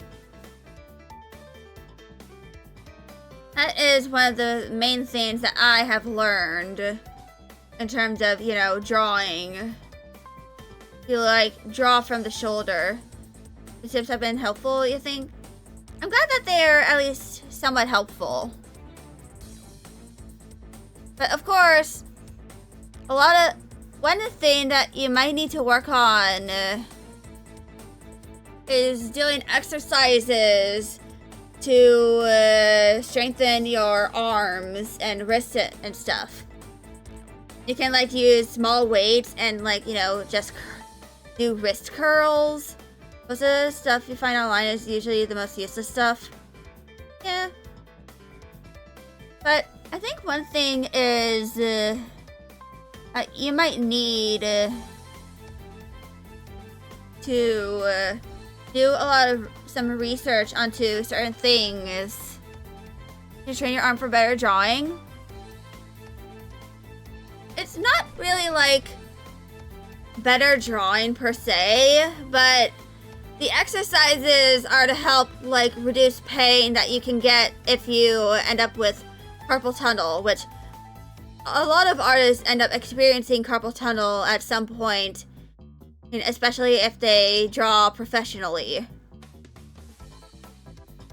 that is one of the main things that I have learned in terms of, drawing. You draw from the shoulder. The tips have been helpful, you think? I'm glad that they're at least somewhat helpful. But of course, one thing that you might need to work on is doing exercises to strengthen your arms and wrists and stuff. You can use small weights and just do wrist curls. Most of the stuff you find online is usually the most useless stuff. Yeah. But I think one thing is you might need to do some research onto certain things to train your arm for better drawing. It's not really better drawing per se, but the exercises are to help reduce pain that you can get if you end up with carpal tunnel, which a lot of artists end up experiencing carpal tunnel at some point, especially if they draw professionally.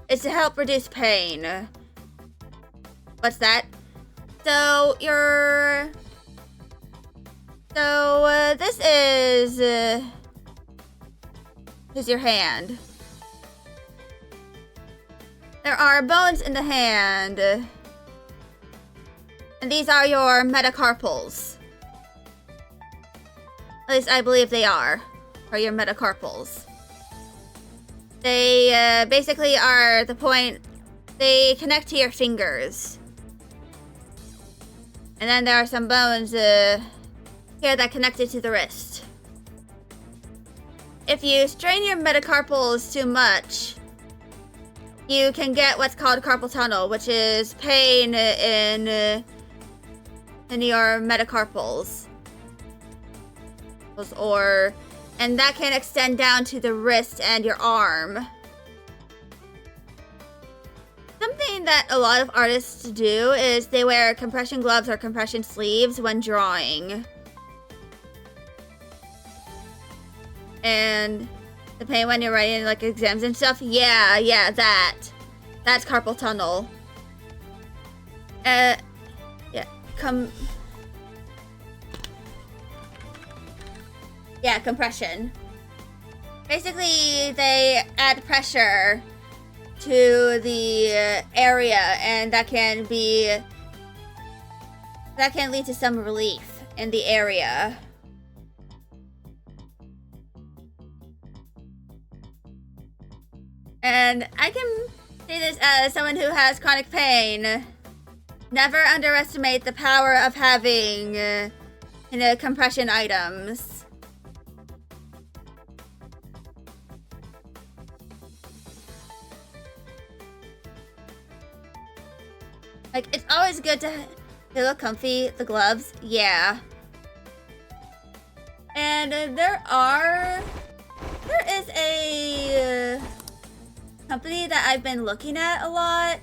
It's to help reduce pain. What's that? So this is your hand. There are bones in the hand. And these are your metacarpals. At least I believe they are your metacarpals. They basically are the point, they connect to your fingers. And then there are some bones here that connected to the wrist. If you strain your metacarpals too much, you can get what's called carpal tunnel, which is pain in your metacarpals. And that can extend down to the wrist and your arm. Something that a lot of artists do is they wear compression gloves or compression sleeves when drawing. And the pain when you're writing exams and stuff, yeah, that's carpal tunnel. Compression. Basically, they add pressure to the area, and that can lead to some relief in the area. And I can say this as someone who has chronic pain. Never underestimate the power of having compression items. It's always good to feel comfy. The gloves, yeah. And there is a company that I've been looking at a lot.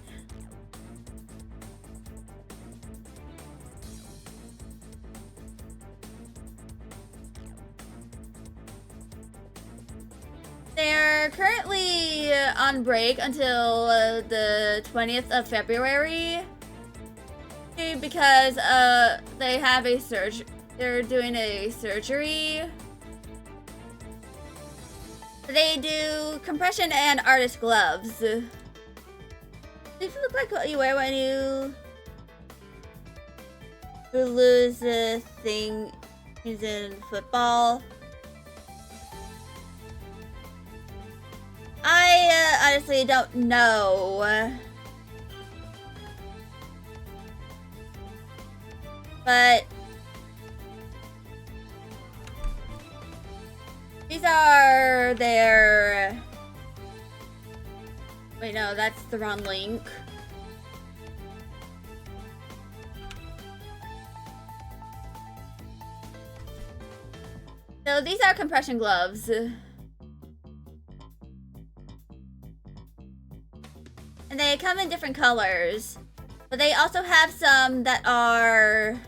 They're currently on break until the 20th of February because they have a they're doing a surgery. They do compression and artist gloves. These look like what you wear when you lose things in football. I honestly don't know. But these are their... Wait, no, that's the wrong link. So these are compression gloves. And they come in different colors. But they also have some that are,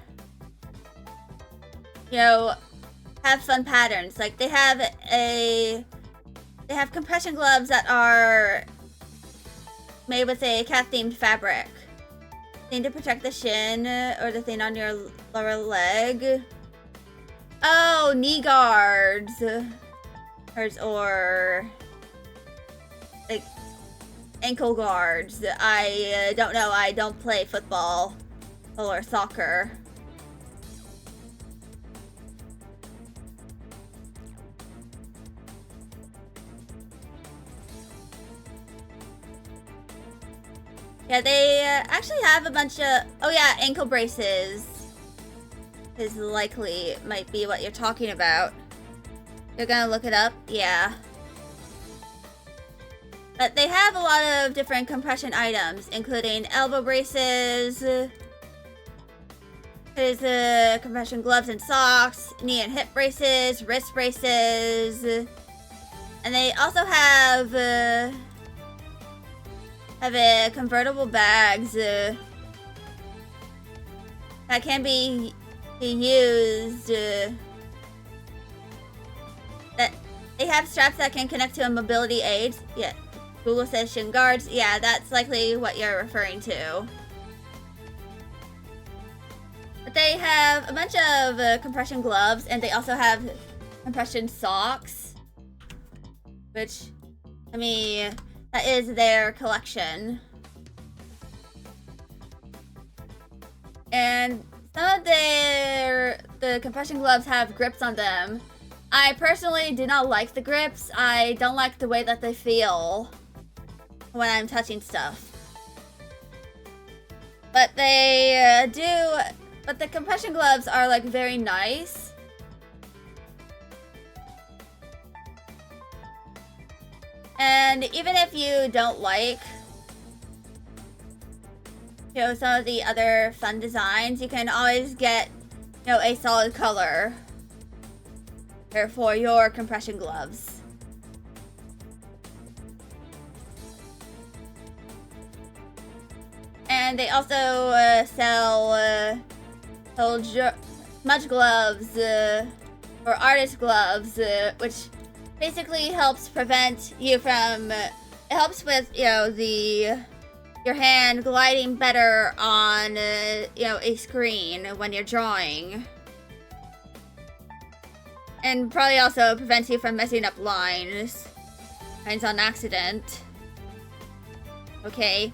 you know, have fun patterns. Like they have compression gloves that are made with a cat-themed fabric. Thing to protect the shin or the thing on your lower leg. Oh, knee guards. Or like ankle guards. I don't know. I don't play football or soccer. Yeah, they actually have a bunch of... Oh yeah, ankle braces is likely might be what you're talking about. You're gonna look it up? Yeah. But they have a lot of different compression items, including elbow braces, there's compression gloves and socks, knee and hip braces, wrist braces, and they also have convertible bags that can be used. That they have straps that can connect to a mobility aid. Yeah. Google says shin guards. Yeah, that's likely what you're referring to. But they have a bunch of compression gloves, and they also have compression socks. Which, I mean, that is their collection. And some of the compression gloves have grips on them. I personally do not like the grips. I don't like the way that they feel when I'm touching stuff. But they but the compression gloves are like very nice. And even if you don't like, you know, some of the other fun designs, you can always get, you know, a solid color for your compression gloves. And they also sell smudge gloves or artist gloves, which basically helps prevent you from. It helps with, you know, your hand gliding better on you know, a screen when you're drawing, and probably also prevents you from messing up lines on accident. Okay.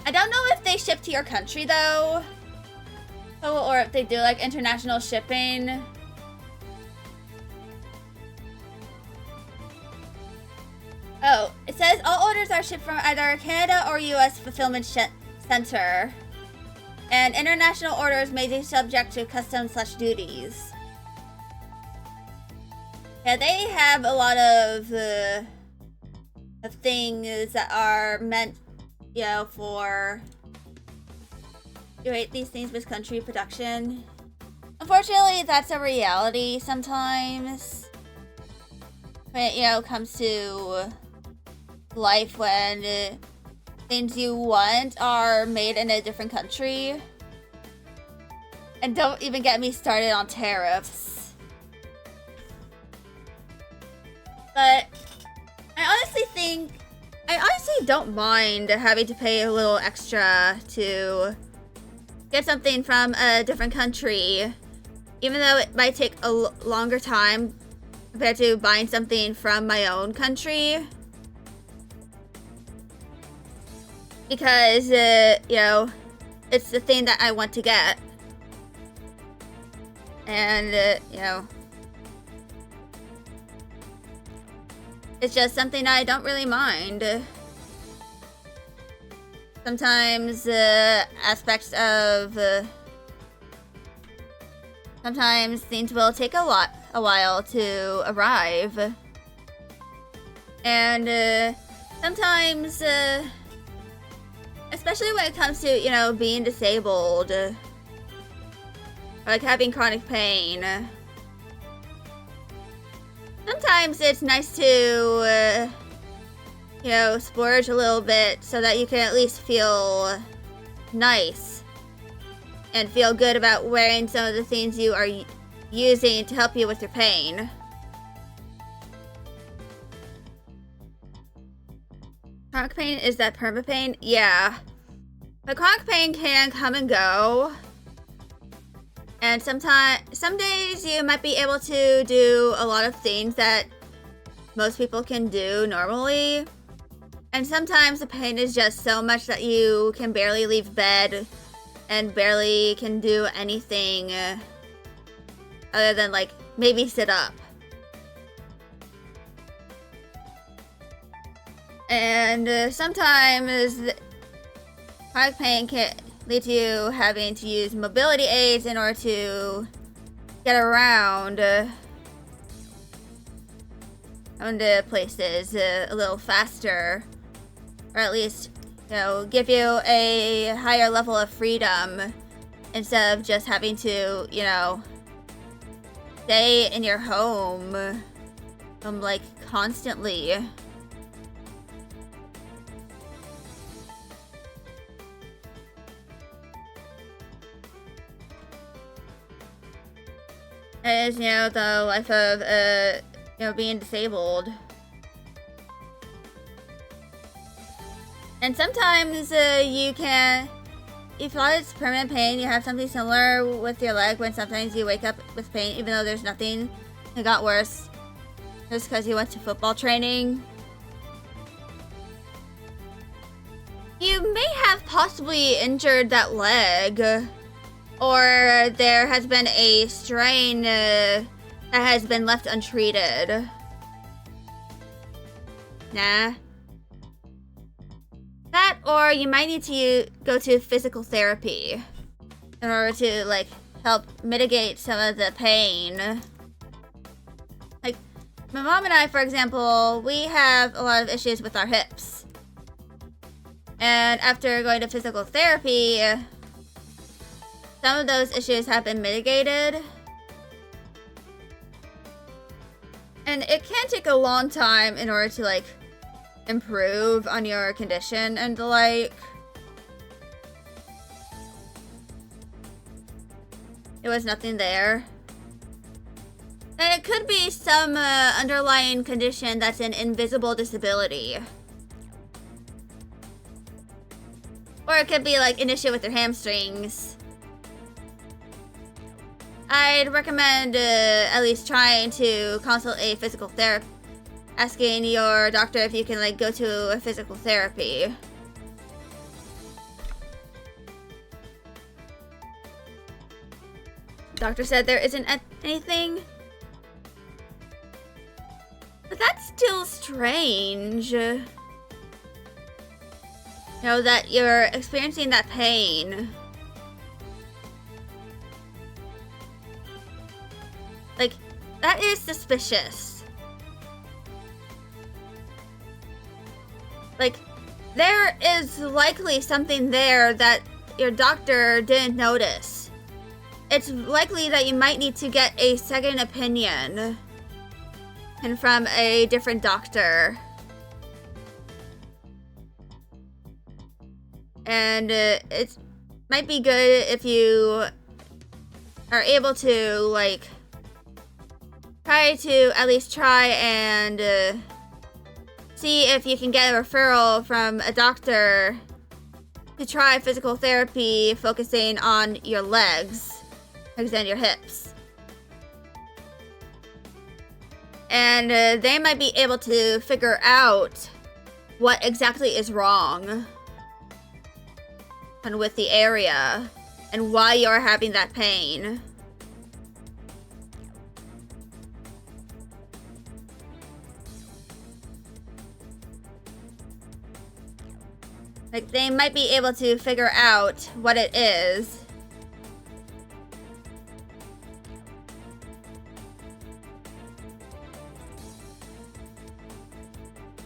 I don't know if they ship to your country though, or if they do like international shipping. Oh, it says all orders are shipped from either Canada or US fulfillment center, and international orders may be subject to customs/duties. Yeah, they have a lot of things that are meant, you know, for... You rate these things with country production? Unfortunately, that's a reality sometimes. When it, comes to life when things you want are made in a different country. And don't even get me started on tariffs. But I honestly don't mind having to pay a little extra to get something from a different country, even though it might take a longer time compared to buying something from my own country. Because, it's the thing that I want to get. And, it's just something I don't really mind. Sometimes, aspects of, sometimes things will take a while to arrive. And, sometimes, especially when it comes to, being disabled, or like having chronic pain. Sometimes it's nice to, splurge a little bit so that you can at least feel nice and feel good about wearing some of the things you are using to help you with your pain. Chronic pain, is that permapain? Yeah. But chronic pain can come and go. And some days you might be able to do a lot of things that most people can do normally. And sometimes the pain is just so much that you can barely leave bed and barely can do anything other than, like, maybe sit up. And sometimes chronic pain can lead to you having to use mobility aids in order to get around to places a little faster, or at least, give you a higher level of freedom instead of just having to, stay in your home, like, constantly. It is, the life of, being disabled. And sometimes, if it's permanent pain, you have something similar with your leg when sometimes you wake up with pain, even though there's nothing. It got worse just because you went to football training. You may have possibly injured that leg. Or there has been a strain that has been left untreated. Nah. That, or you might need to go to physical therapy in order to, like, help mitigate some of the pain. Like, my mom and I, for example, we have a lot of issues with our hips. And after going to physical therapy, some of those issues have been mitigated. And it can take a long time in order to, like, improve on your condition and the like. It was nothing there. And it could be some underlying condition that's an invisible disability. Or it could be, like, an issue with your hamstrings. I'd recommend at least trying to consult a physical therapist, asking your doctor if you can, like, go to a physical therapy. Doctor said there isn't anything. But that's still strange. That you're experiencing that pain. Like, that is suspicious. Like, there is likely something there that your doctor didn't notice. it's likely that you might need to get a second opinion and from a different doctor. And it might be good if you are able to, like, try and see if you can get a referral from a doctor to try physical therapy focusing on your legs and your hips. And they might be able to figure out what exactly is wrong and with the area and why you're having that pain. Like, they might be able to figure out what it is.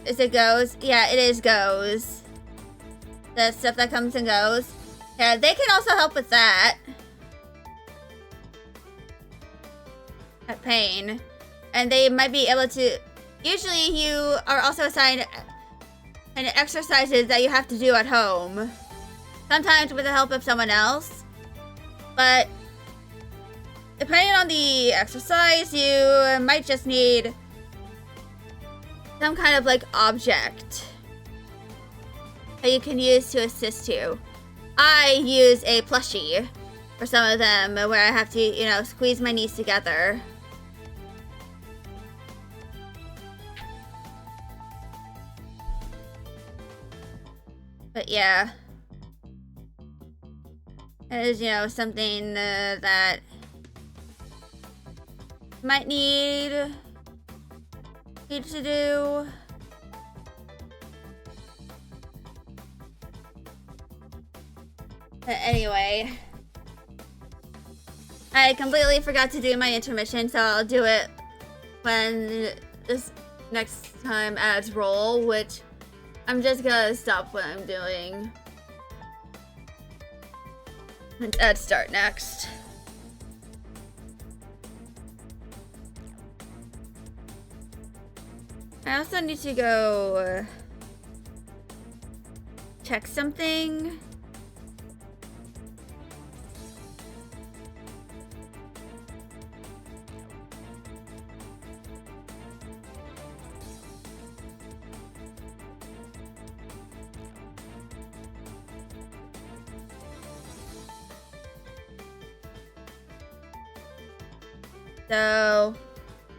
Is it goes? Yeah, it is goes. The stuff that comes and goes. Yeah, they can also help with that. That pain. And they might be able to... Usually you are also assigned and exercises that you have to do at home. Sometimes with the help of someone else. But depending on the exercise, you might just need some kind of, like, object that you can use to assist you. I use a plushie for some of them where I have to, you know, squeeze my knees together. But yeah, it is, you know, something that might need to do. But anyway, I completely forgot to do my intermission, so I'll do it when this next time ads roll, which I'm just gonna stop what I'm doing and ads start next. I also need to go check something. So,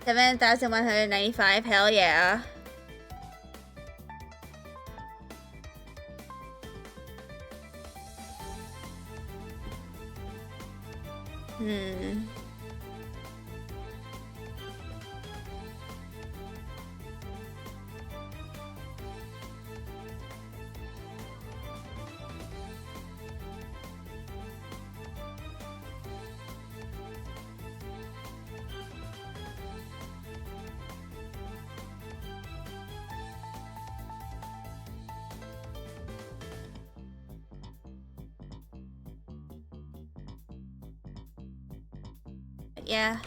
7,195, hell yeah. Yeah.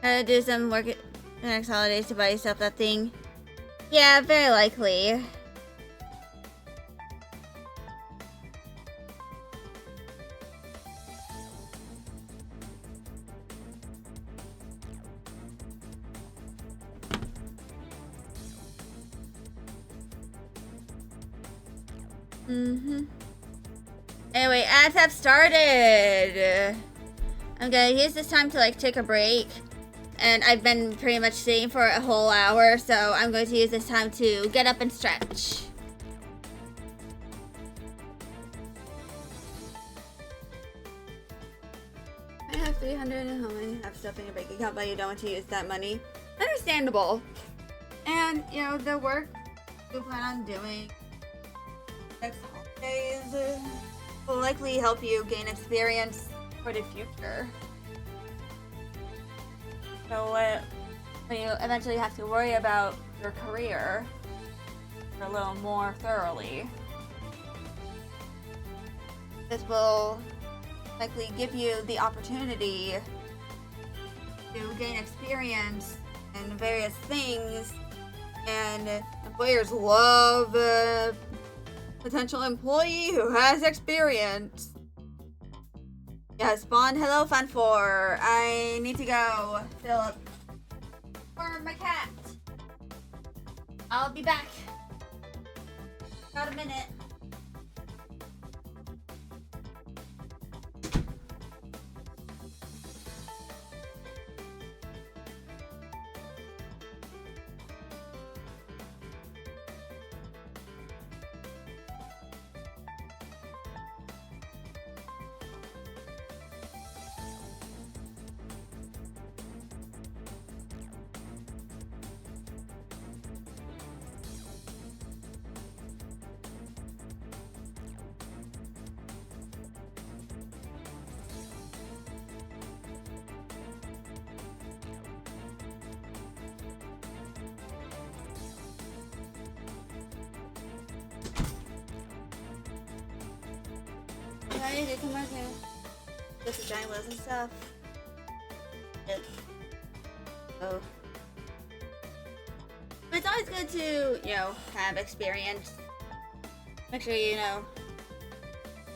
Gotta do some work the next holidays to buy yourself that thing. Yeah, very likely. Anyway, ads have started. I'm gonna use this time to, like, take a break. And I've been pretty much sitting for a whole hour, so I'm going to use this time to get up and stretch. I have 300 at home and have stuff in your bank account, but you don't want to use that money. Understandable. And, you know, the work we plan on doing next holidays will likely help you gain experience for the future. So when you eventually have to worry about your career a little more thoroughly, this will likely give you the opportunity to gain experience in various things, and employers love a potential employee who has experience. Yes, Bond, hello, Fan 4. I need to go fill up for my cat. I'll be back. Got a minute. I did come back here. Just the giant wheels and stuff. Oh. But it's always good to, have experience. Make sure it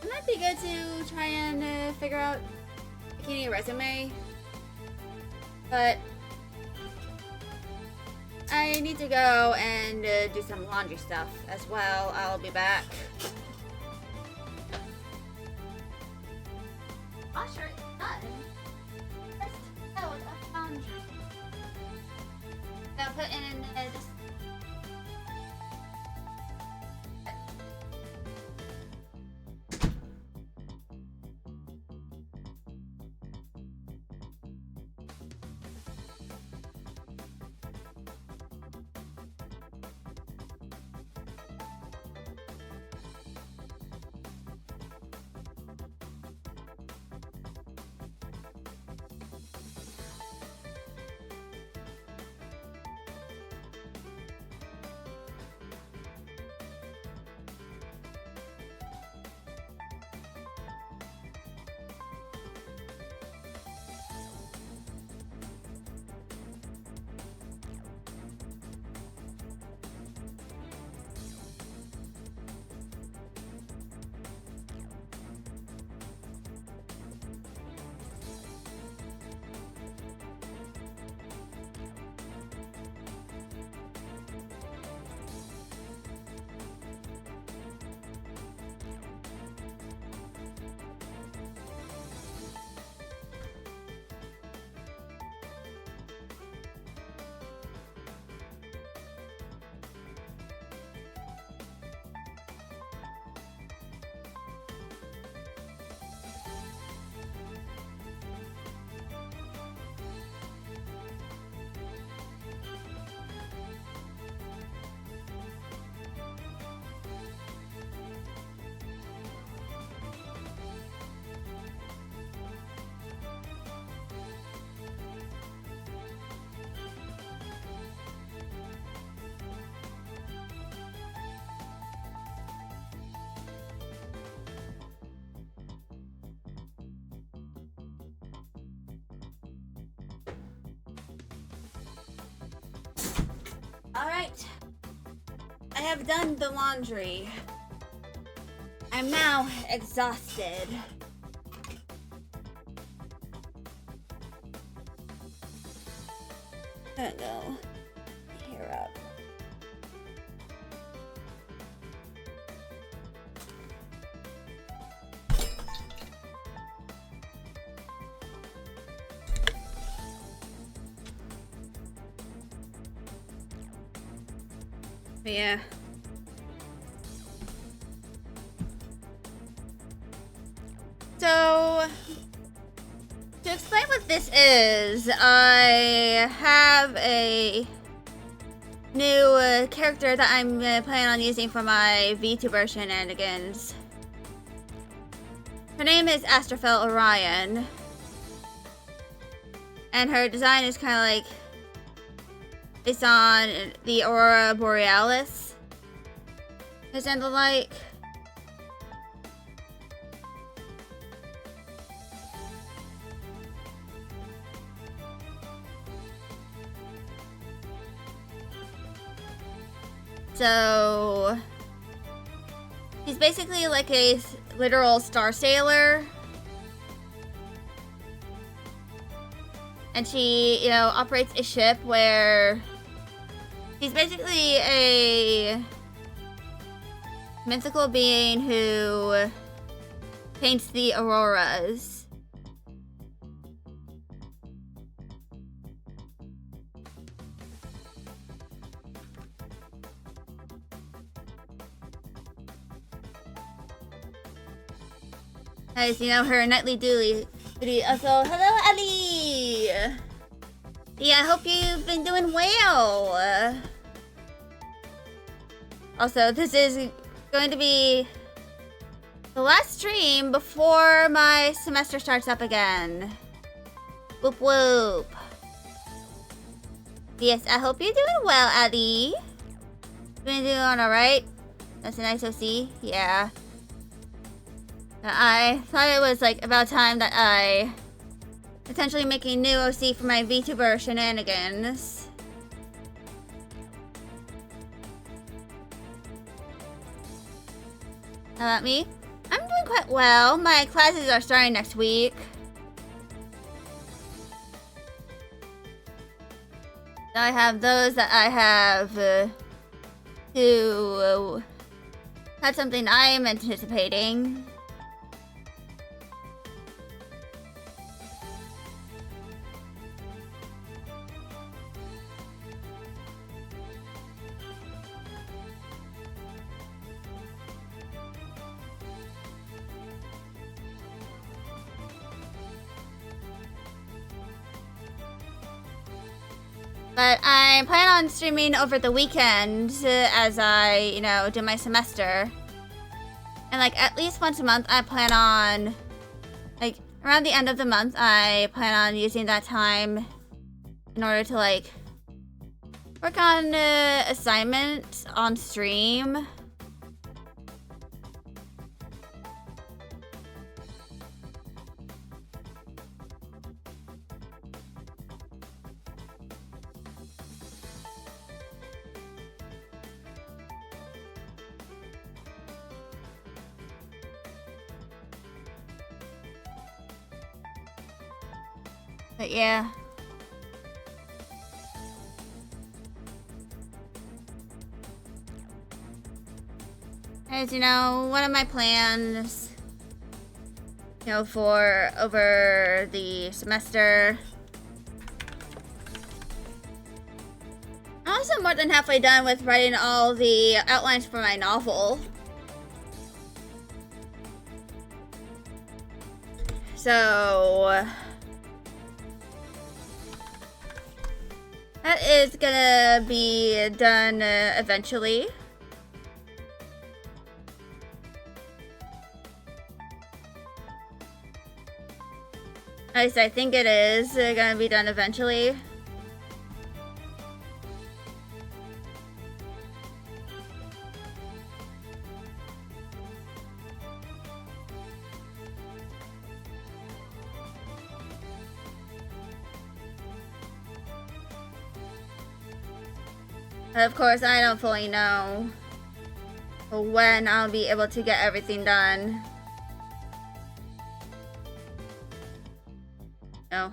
might be good to try and figure out making a resume. But I need to go and do some laundry stuff as well. I'll be back. Oh, sure, it's done. Just load of laundry. I'll put in this. Alright. I have done the laundry. I'm now exhausted. I'm gonna go hair up. Yeah. So, to explain what this is, I have a new character that I'm planning on using for my VTuber shenanigans. Her name is Astrophel Orion. And her design is kind of like based on the Aurora Borealis. And the like. So she's basically like a literal star sailor. And she, you know, operates a ship where she's basically a mythical being who paints the auroras. As you know, her nightly duty. Also, hello, Ali! Yeah, I hope you've been doing well. Also, this is going to be the last stream before my semester starts up again. Whoop whoop. Yes, I hope you're doing well, Ali. Been doing alright? That's a nice OC? Yeah. I thought it was like about time that I potentially make a new OC for my VTuber shenanigans. How about me? I'm doing quite well. My classes are starting next week. So I have those that I have to that's something I am anticipating. But I plan on streaming over the weekend as I, you know, do my semester. And like at least once a month I plan on, like around the end of the month, I plan on using that time in order to like work on assignments on stream. But yeah. As you know, one of my plans, you know, for over the semester. I'm also more than halfway done with writing all the outlines for my novel. So that is gonna be done eventually. At least I think it is gonna be done eventually. Of course, I don't fully know when I'll be able to get everything done. No.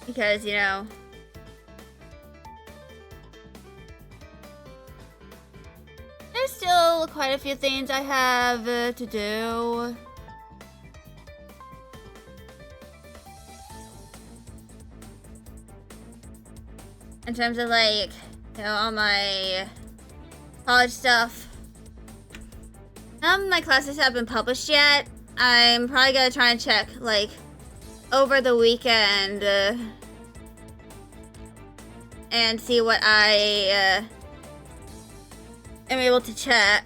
Because, you know, there's still quite a few things I have to do. In terms of like, you know, all my college stuff. None of my classes have been published yet. I'm probably gonna try and check, like, over the weekend, and see what I, am able to check.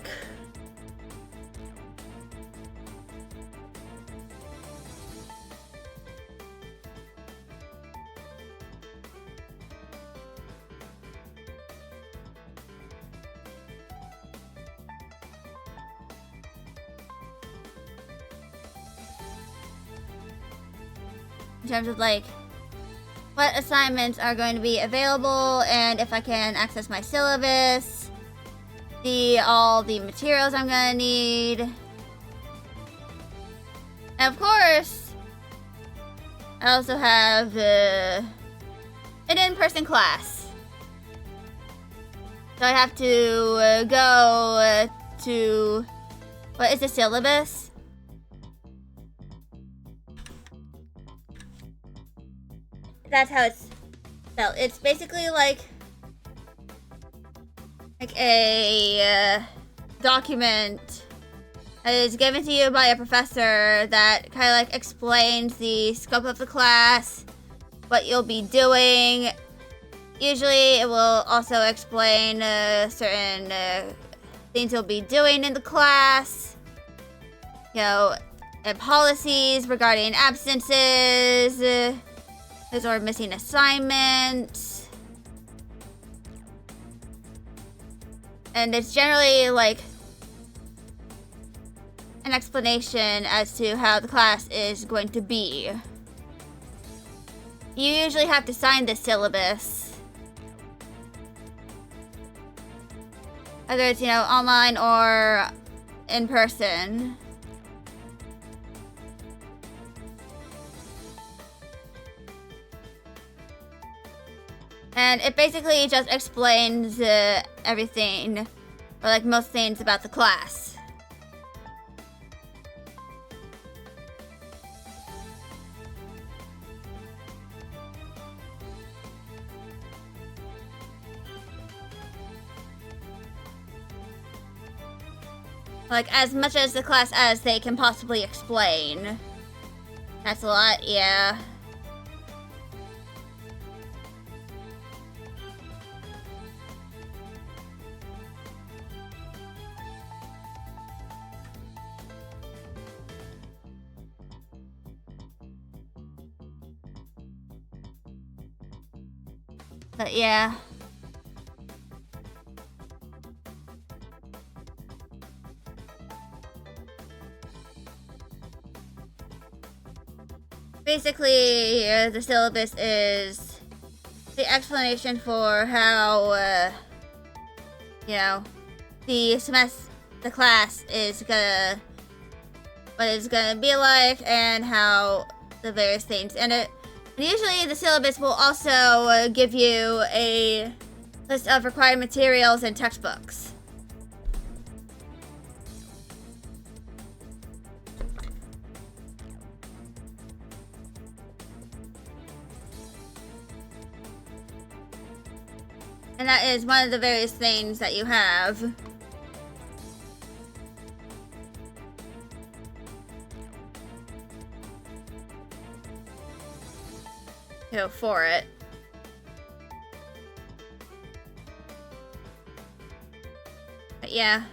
In terms of, like, what assignments are going to be available, and if I can access my syllabus, see all the materials I'm gonna need. And of course, I also have an in-person class. So I have to go to, what is the syllabus? That's how it's spelled. It's basically like a document that is given to you by a professor that kind of like explains the scope of the class, what you'll be doing. Usually it will also explain certain things you'll be doing in the class, you know, and policies regarding absences, or missing assignments. And it's generally like an explanation as to how the class is going to be. You usually have to sign the syllabus, whether it's, you know, online or in person. And it basically just explains everything, or like most things about the class. Like, as much as the class as they can possibly explain. That's a lot, yeah. But yeah. Basically, the syllabus is the explanation for how, you know, the class is what it's gonna be like, and how the various things. And usually the syllabus will also give you a list of required materials and textbooks. And that is one of the various things that you have. For it. But yeah.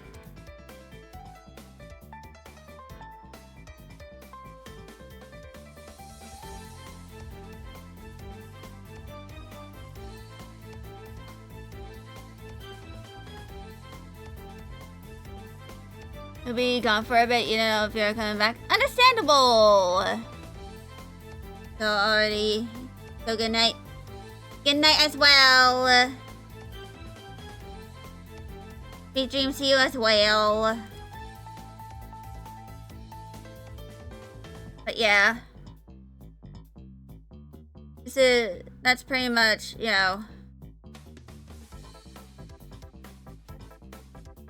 You'll be gone for a bit, you know, if you're coming back. Understandable! So already. So good night. Good night as well. Sweet dreams to you as well. But yeah. That's pretty much, you know,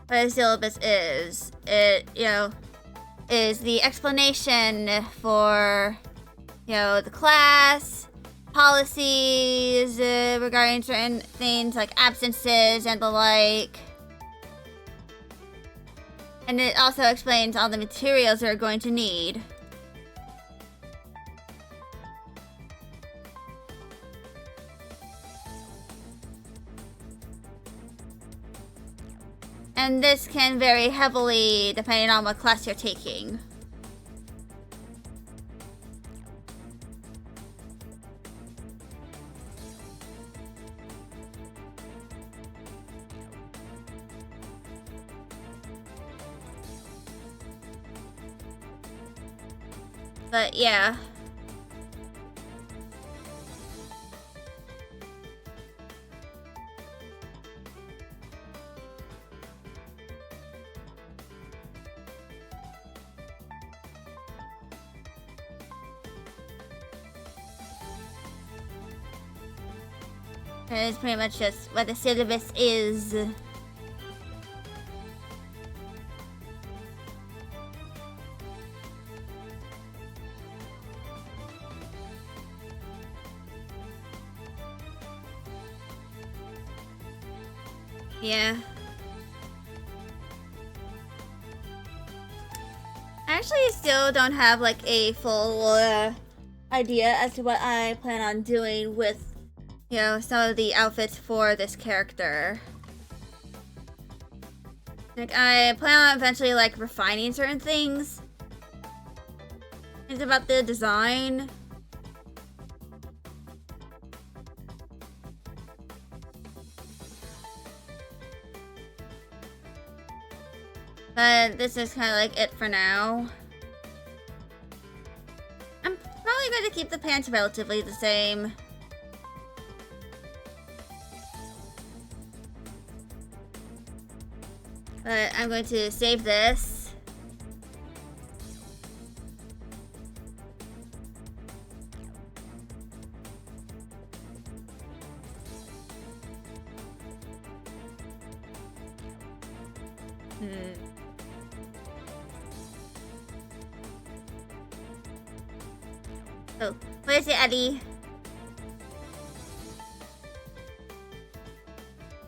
what a syllabus is. It, you know, is the explanation for, you know, the class, policies regarding certain things like absences and the like. And it also explains all the materials they're going to need. And this can vary heavily depending on what class you're taking. But yeah. It's pretty much just what the syllabus is. Yeah. I actually still don't have like a full idea as to what I plan on doing with, you know, some of the outfits for this character. Like, I plan on eventually like refining certain things. It's about the design. But this is kind of like it for now. I'm probably going to keep the pants relatively the same. But I'm going to save this. Oh, what is it, Eddie?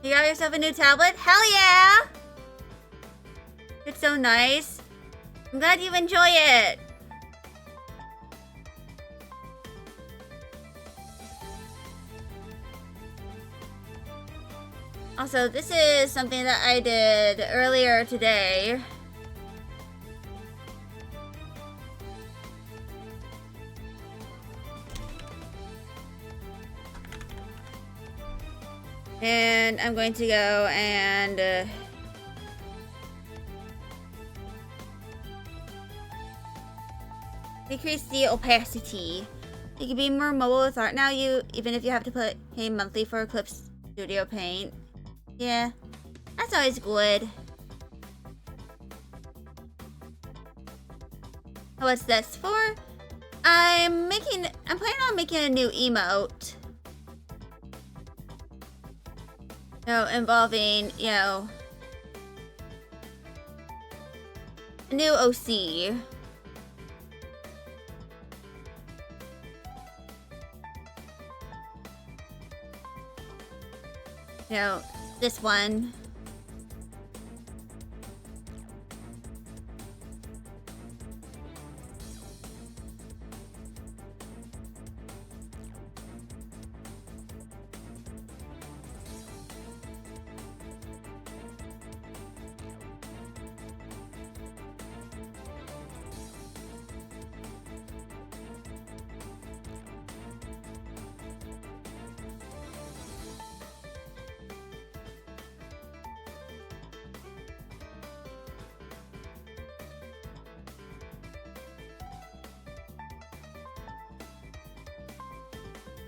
You got yourself a new tablet? Hell yeah! It's so nice. I'm glad you enjoy it. Also, this is something that I did earlier today. And I'm going to go and decrease the opacity. You can be more mobile with art now, even if you have to pay monthly for Eclipse Studio Paint. Yeah, that's always good. What's this for? I'm planning on making a new emote. You know, involving, you know, a new OC. You know, this one.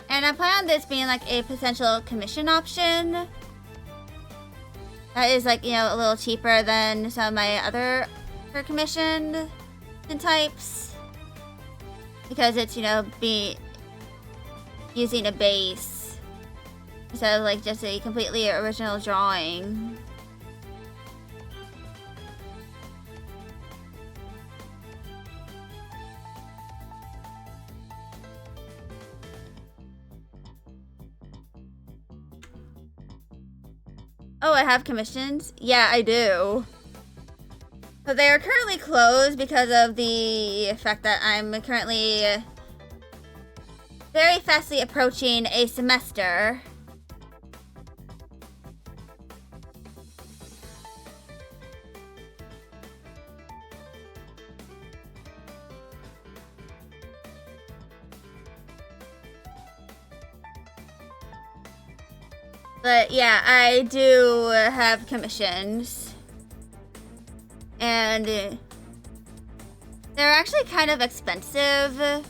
And I plan on this being like a potential commission option. That is like, you know, a little cheaper than some of my other commission types. Because it's, you know, using a base instead of like just a completely original drawing. Oh, I have commissions? Yeah, I do. But they are currently closed because of the fact that I'm currently very fastly approaching a semester. But yeah, I do have commissions. And they're actually kind of expensive.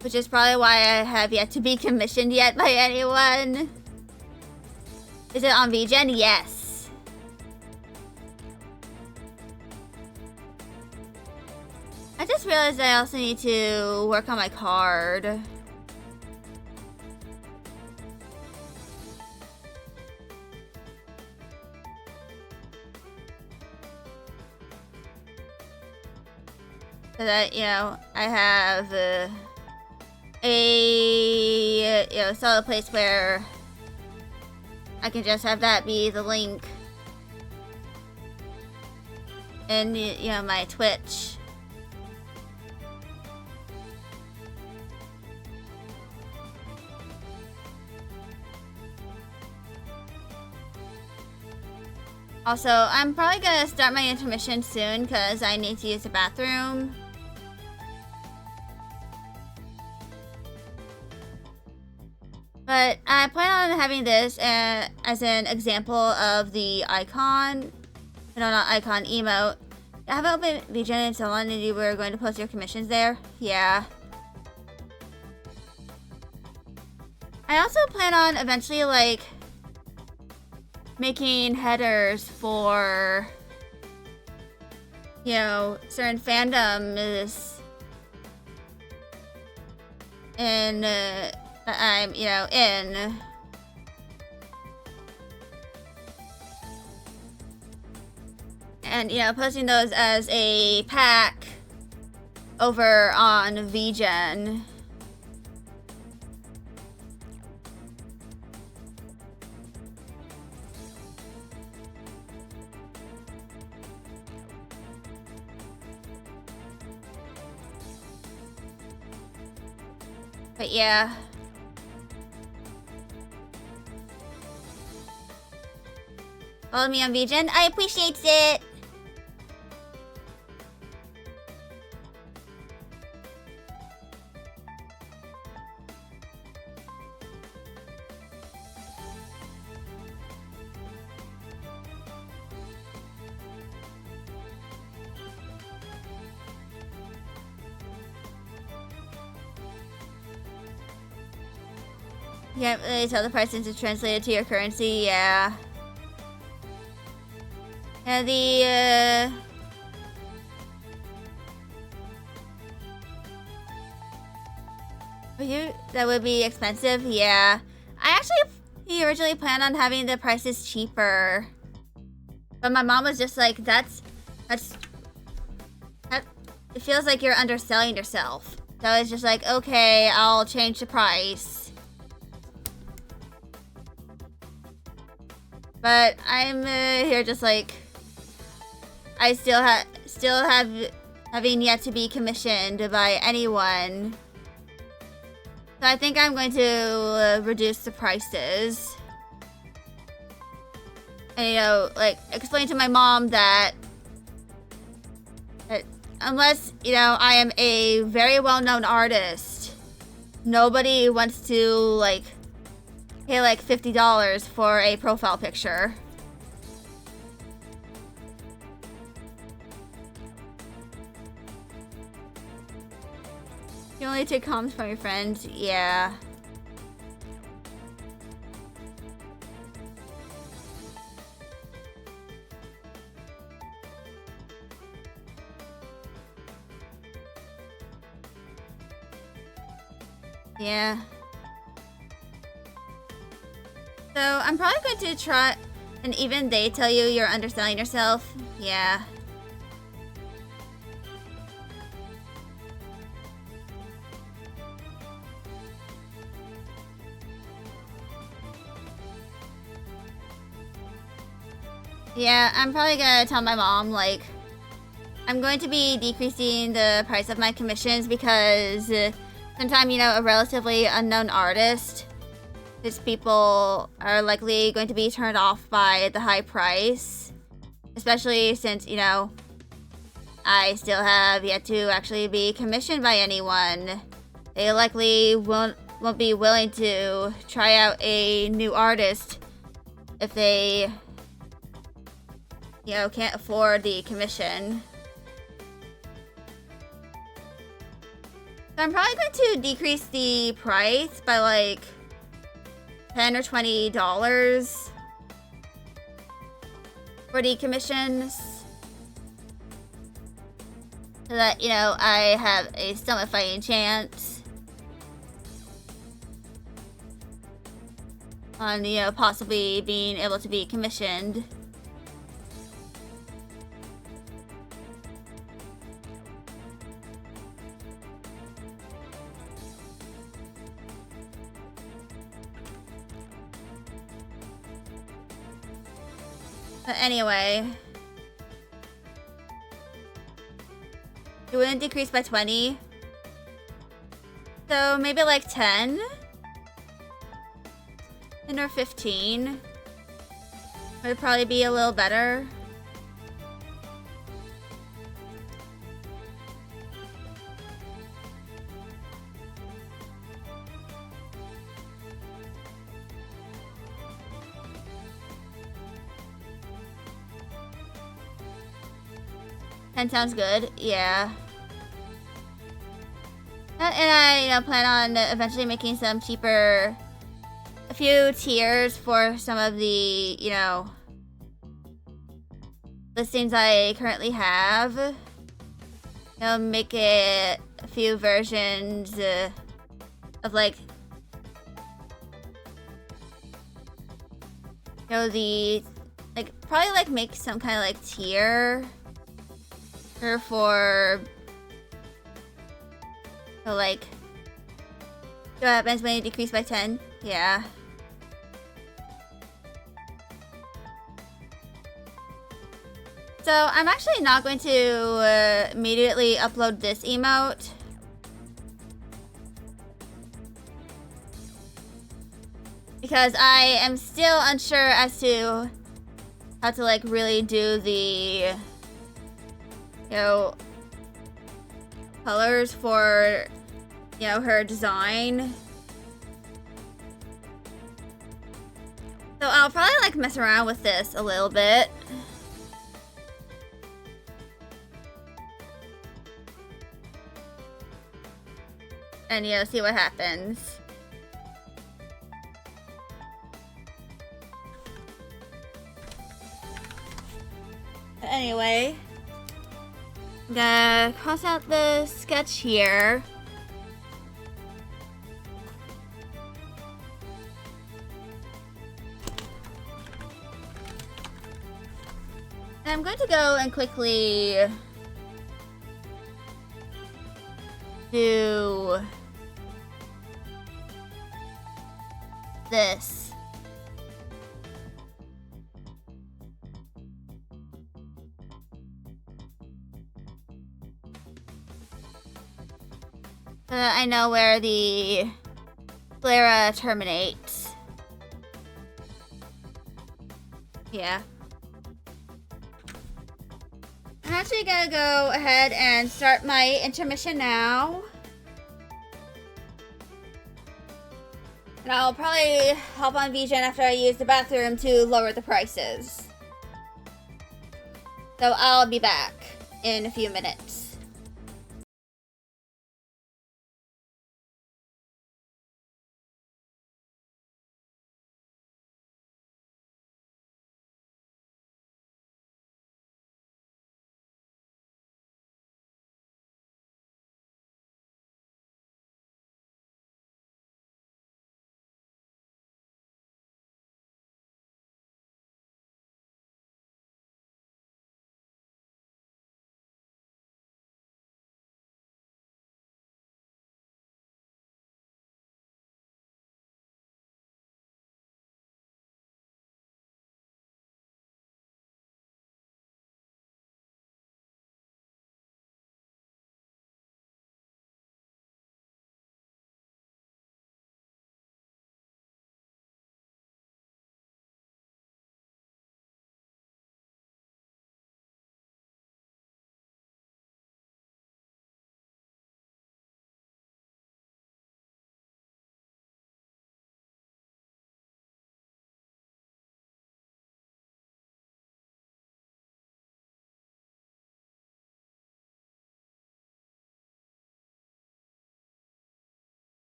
Which is probably why I have yet to be commissioned yet by anyone. Is it on VGen? Yes. I just realized I also need to work on my card. So that, you know, I have a solid place where I can just have that be the link. And, you know, my Twitch. Also, I'm probably gonna start my intermission soon because I need to use the bathroom. But I plan on having this as an example of the icon. No, not icon, emote. I haven't opened VGen in so long, and you were going to post your commissions there? Yeah. I also plan on eventually, like, making headers for, you know, certain fandoms. And, that I'm, you know, in. And, you know, posting those as a pack over on VGen. But yeah. Follow me on VGen. I appreciate it. You can't really tell the price since it's translated to your currency, yeah. And that would be expensive, yeah. I actually originally planned on having the prices cheaper. But my mom was just like, that it feels like you're underselling yourself. So I was just like, okay, I'll change the price. But I'm here just like, I still have having yet to be commissioned by anyone. So I think I'm going to reduce the prices. And, you know, like, explain to my mom that unless, you know, I am a very well-known artist, nobody wants to, like, pay like $50 for a profile picture. You only take comments from your friends? Yeah. Yeah. So I'm probably going to try, and even they tell you you're underselling yourself. Yeah. Yeah, I'm probably gonna tell my mom, like, I'm going to be decreasing the price of my commissions because sometimes, you know, a relatively unknown artist, his people are likely going to be turned off by the high price. Especially since, you know, I still have yet to actually be commissioned by anyone. They likely won't be willing to try out a new artist if they, you know, can't afford the commission. So I'm probably going to decrease the price by like $10 or $20 for the commissions. So that, you know, I have a stomach fighting chance on, you know, possibly being able to be commissioned. But anyway, it wouldn't decrease by 20. So maybe like 10? 10 or 15 would probably be a little better. $10 sounds good, yeah. And I, you know, plan on eventually making some cheaper, a few tiers for some of the, you know, listings I currently have. You know, make it a few versions of like, you know, the, like, probably like make some kind of like tier for so like, what happens when you decrease by 10? Yeah. So I'm actually not going to immediately upload this emote. Because I am still unsure as to how to like really do the, you know, colors for, you know, her design. So I'll probably like mess around with this a little bit. And, you know, see what happens. But anyway, I'm gonna cross out the sketch here. And I'm going to go and quickly do this. So that I know where the sclera terminates. Yeah. I'm actually gonna go ahead and start my intermission now. And I'll probably hop on VGen after I use the bathroom to lower the prices. So I'll be back in a few minutes.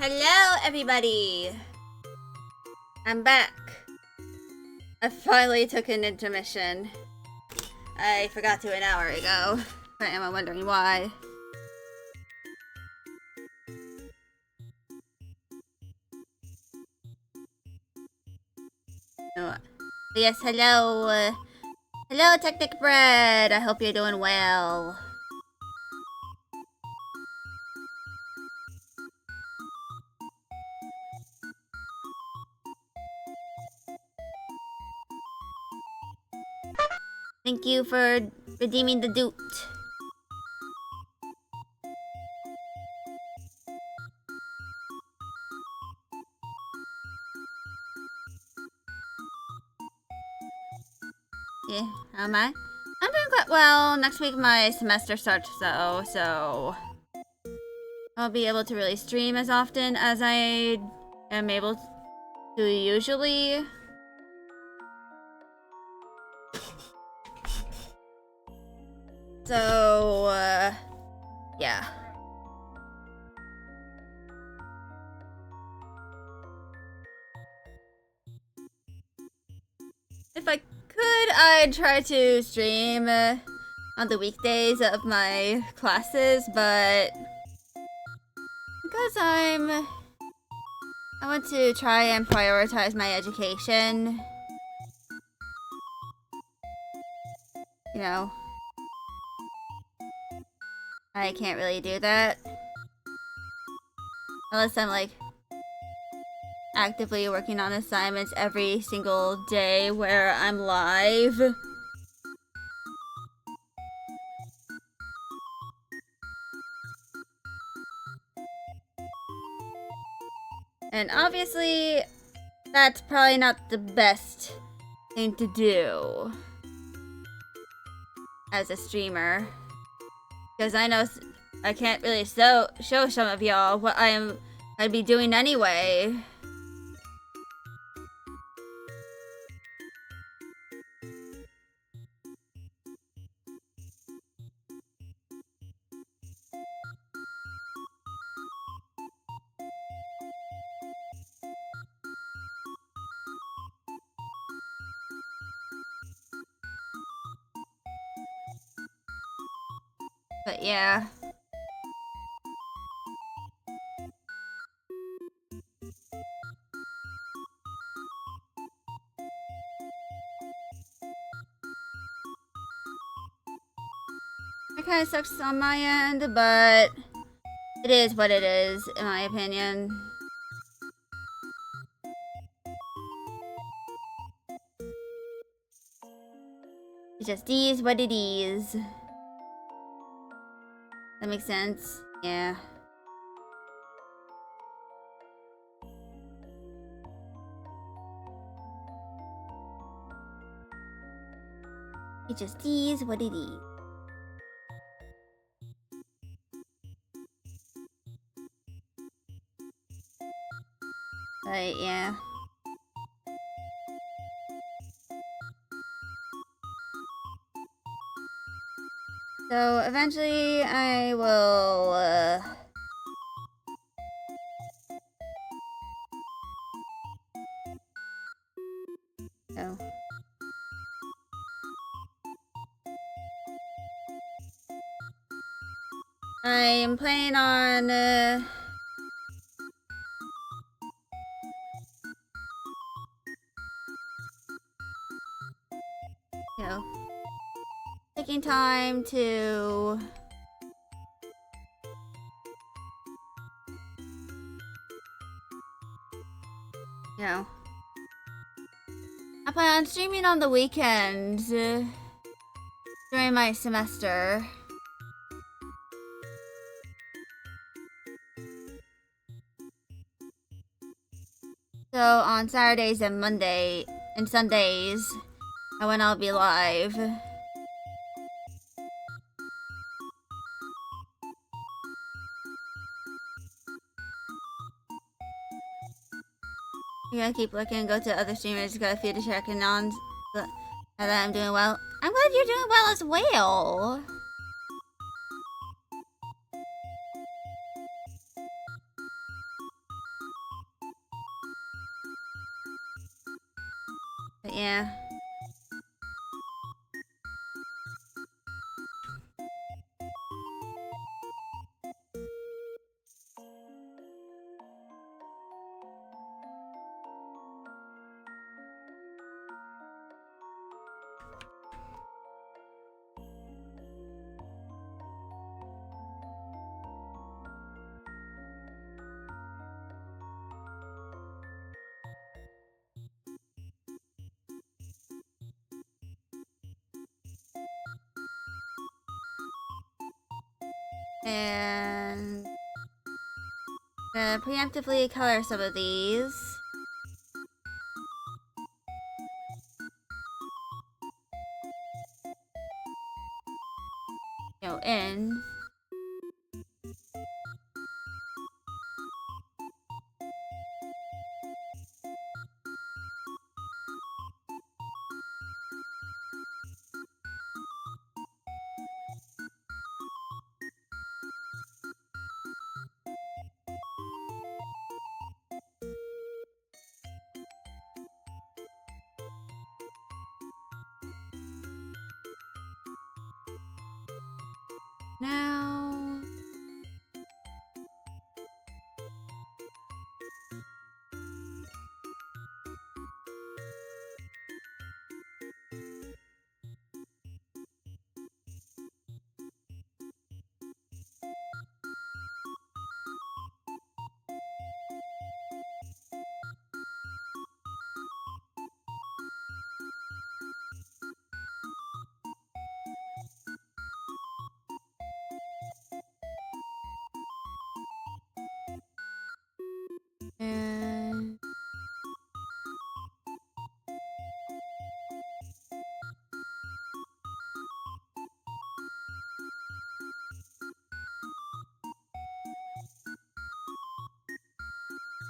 Hello, everybody! I'm back. I finally took an intermission. I forgot to an hour ago. I am wondering why. Oh, yes, hello. Hello, Technic Bread. I hope you're doing well. Thank you for redeeming the doot. Yeah, how am I? I'm doing quite well. Next week my semester starts though, so I'll be able to really stream as often as I am able to usually. So, yeah. If I could, I'd try to stream on the weekdays of my classes, but because I want to try and prioritize my education, you know, I can't really do that. Unless I'm like actively working on assignments every single day where I'm live. And obviously, that's probably not the best thing to do as a streamer. Because I know I can't really show some of y'all what I'd be doing anyway. But yeah. It kind of sucks on my end, but it is what it is, in my opinion. It just is what it is. That makes sense? Yeah. It just is what it is. But yeah. So eventually I will oh. I am planning on you know, taking time to you know, I plan on streaming on the weekends during my semester. So on Saturdays and Sundays, when I'll be live. You're gonna keep looking and go to other streamers, got a few to check in on that I'm doing well. I'm glad you're doing well as well. Yeah. And preemptively color some of these. Go in. Now, and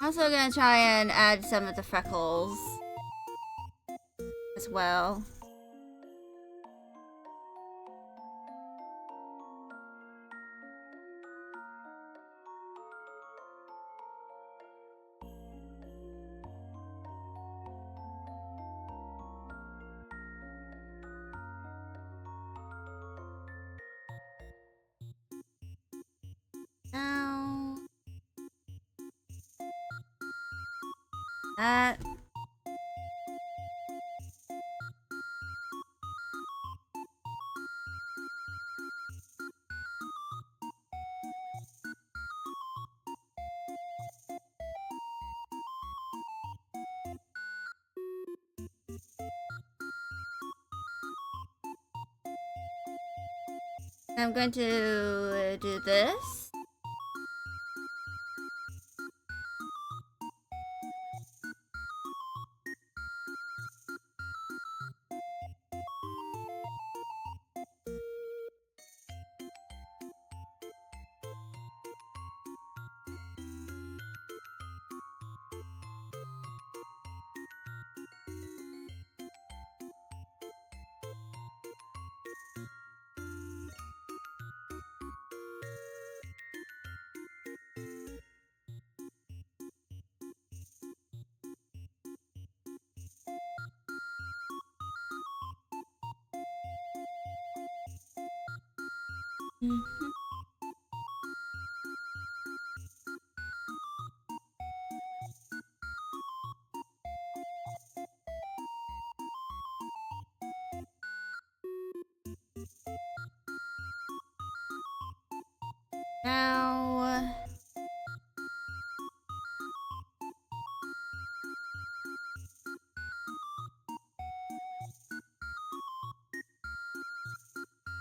I'm also gonna try and add some of the freckles as well. Now, that. I'm going to do this. Mhm. Now,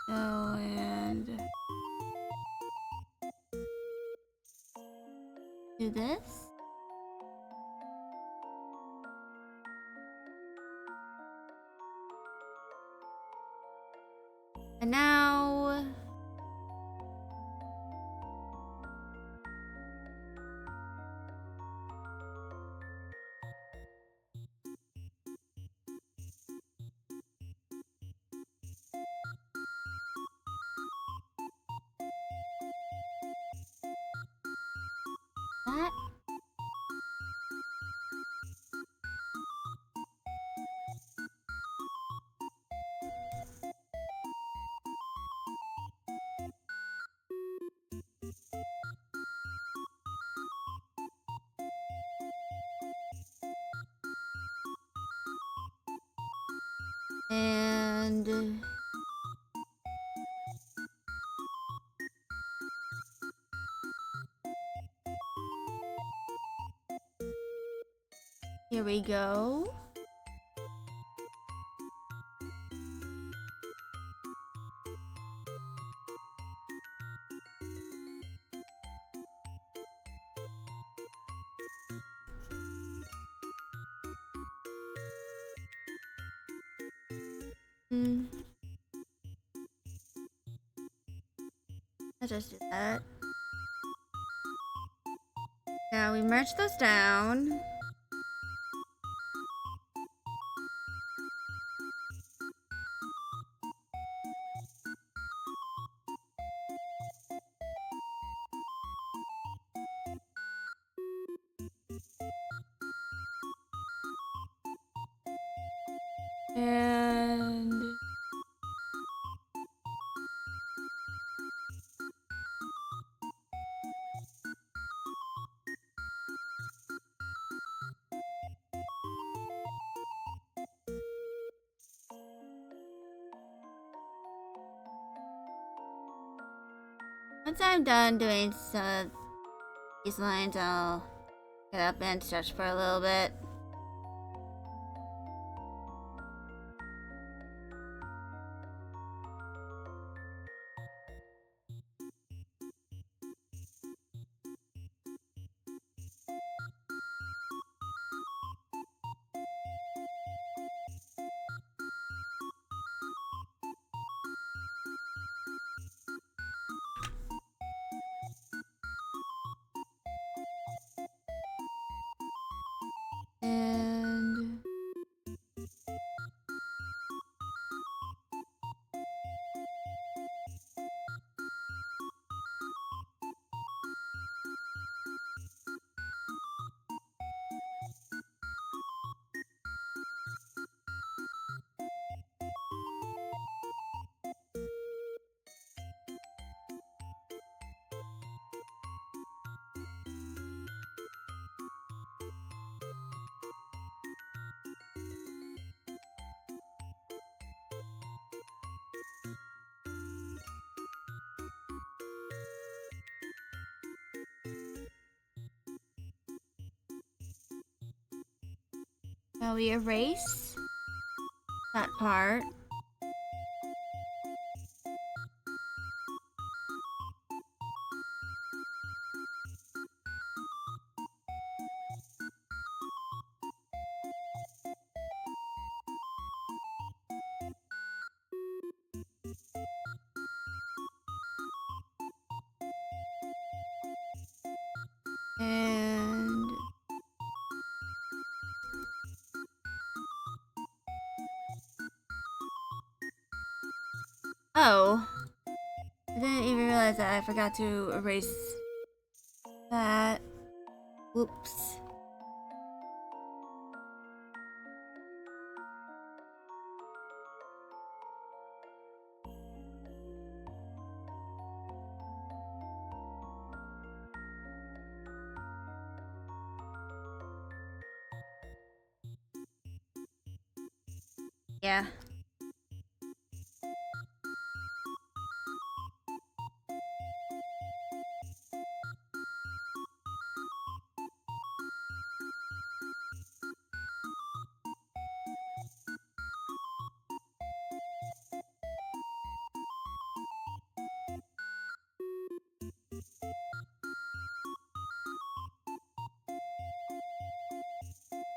go and do this. And now, that. And here we go. Hmm. Let's just do that. Now we merge those down. And once I'm done doing some of these lines, I'll get up and stretch for a little bit. And now we erase that part. And oh, I didn't even realize that I forgot to erase that. Whoops. Yeah.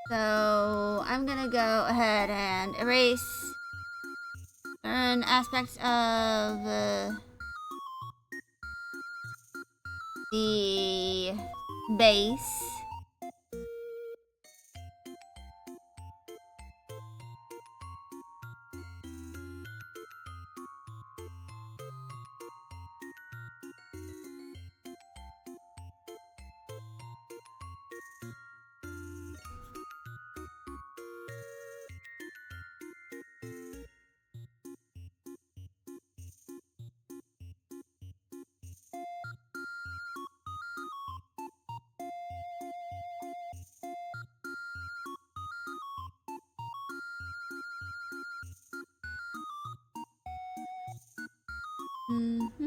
So I'm gonna go ahead and erase certain aspects of the base. Mm-hmm.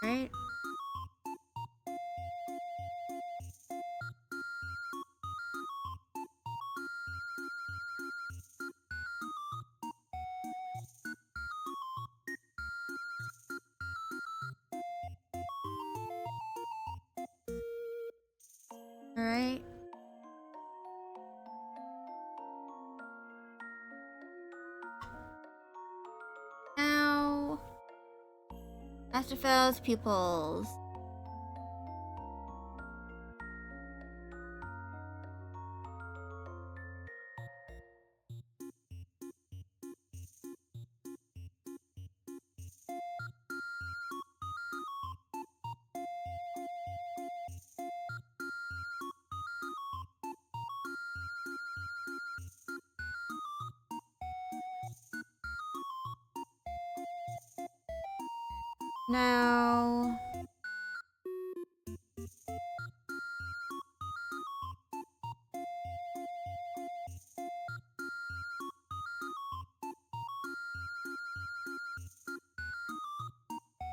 Right. All right. Now, Astrofel's pupils. Now,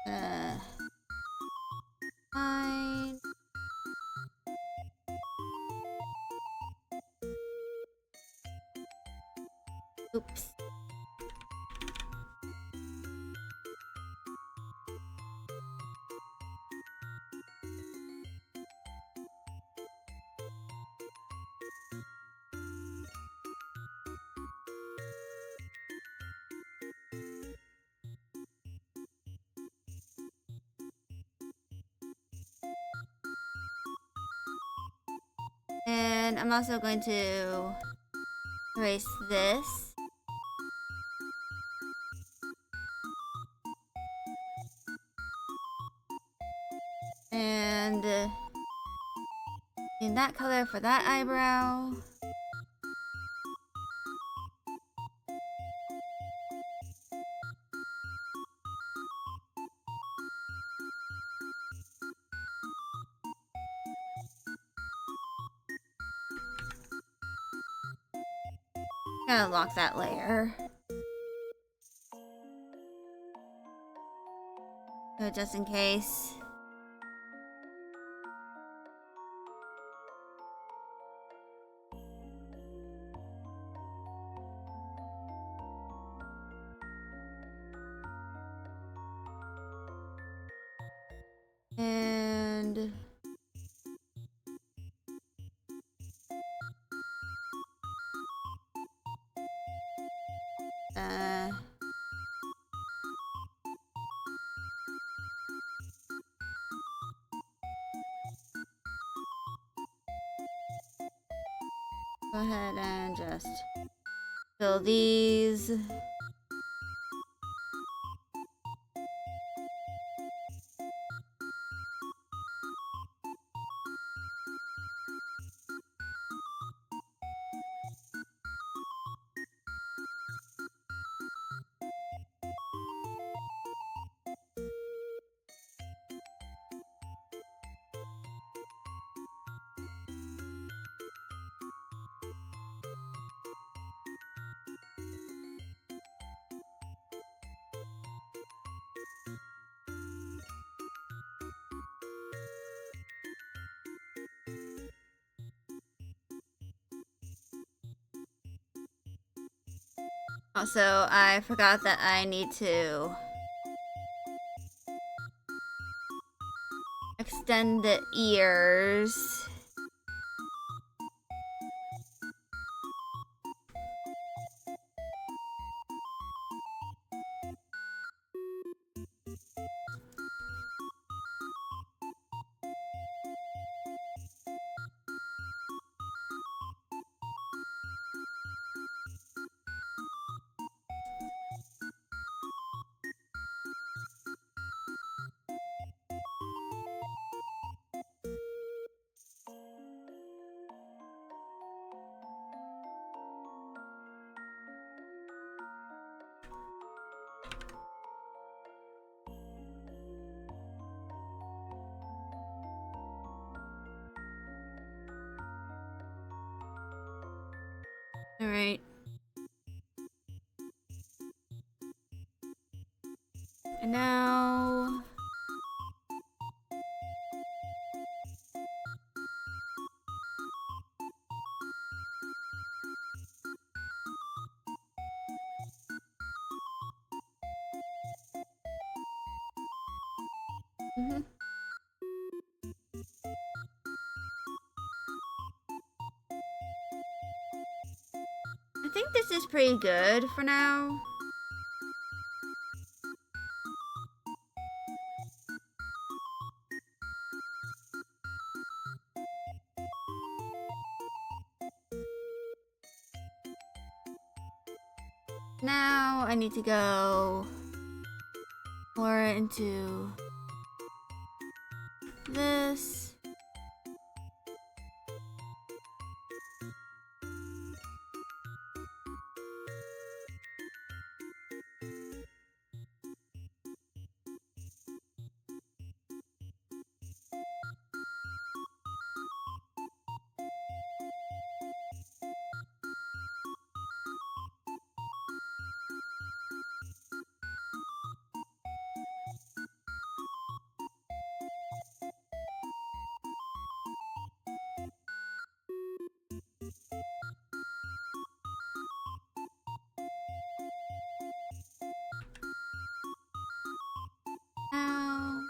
uh, fine. Oops. And I'm also going to erase this. And in that color for that eyebrow. Gotta lock that layer. So just in case. And uh go ahead and just fill these. Also, I forgot that I need to extend the ears. Alright. And now... Mhm. I think this is pretty good for now. Now I need to go more into this. Now...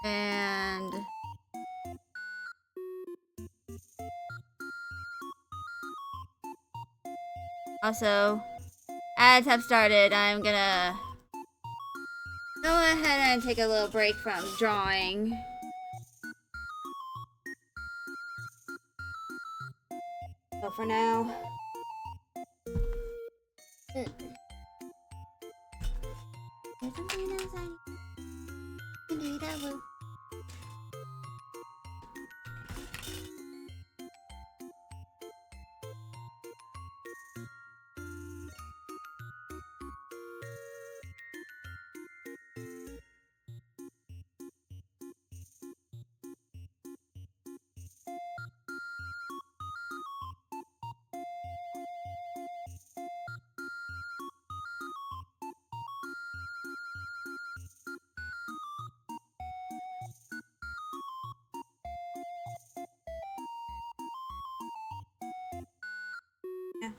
And... also, ads have started. I'm gonna go ahead and take a little break from drawing. So for now... There's something else I can do that will... Yeah.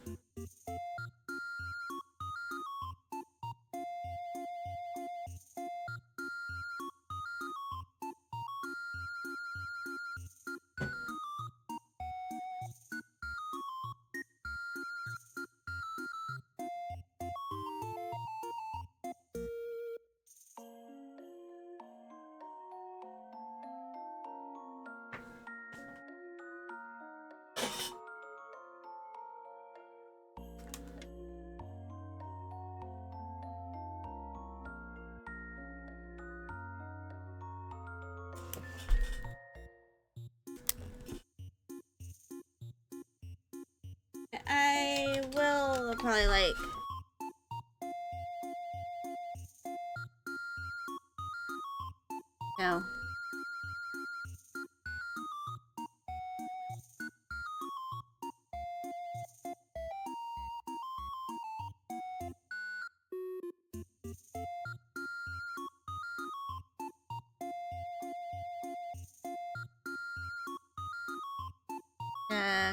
I will probably like... No.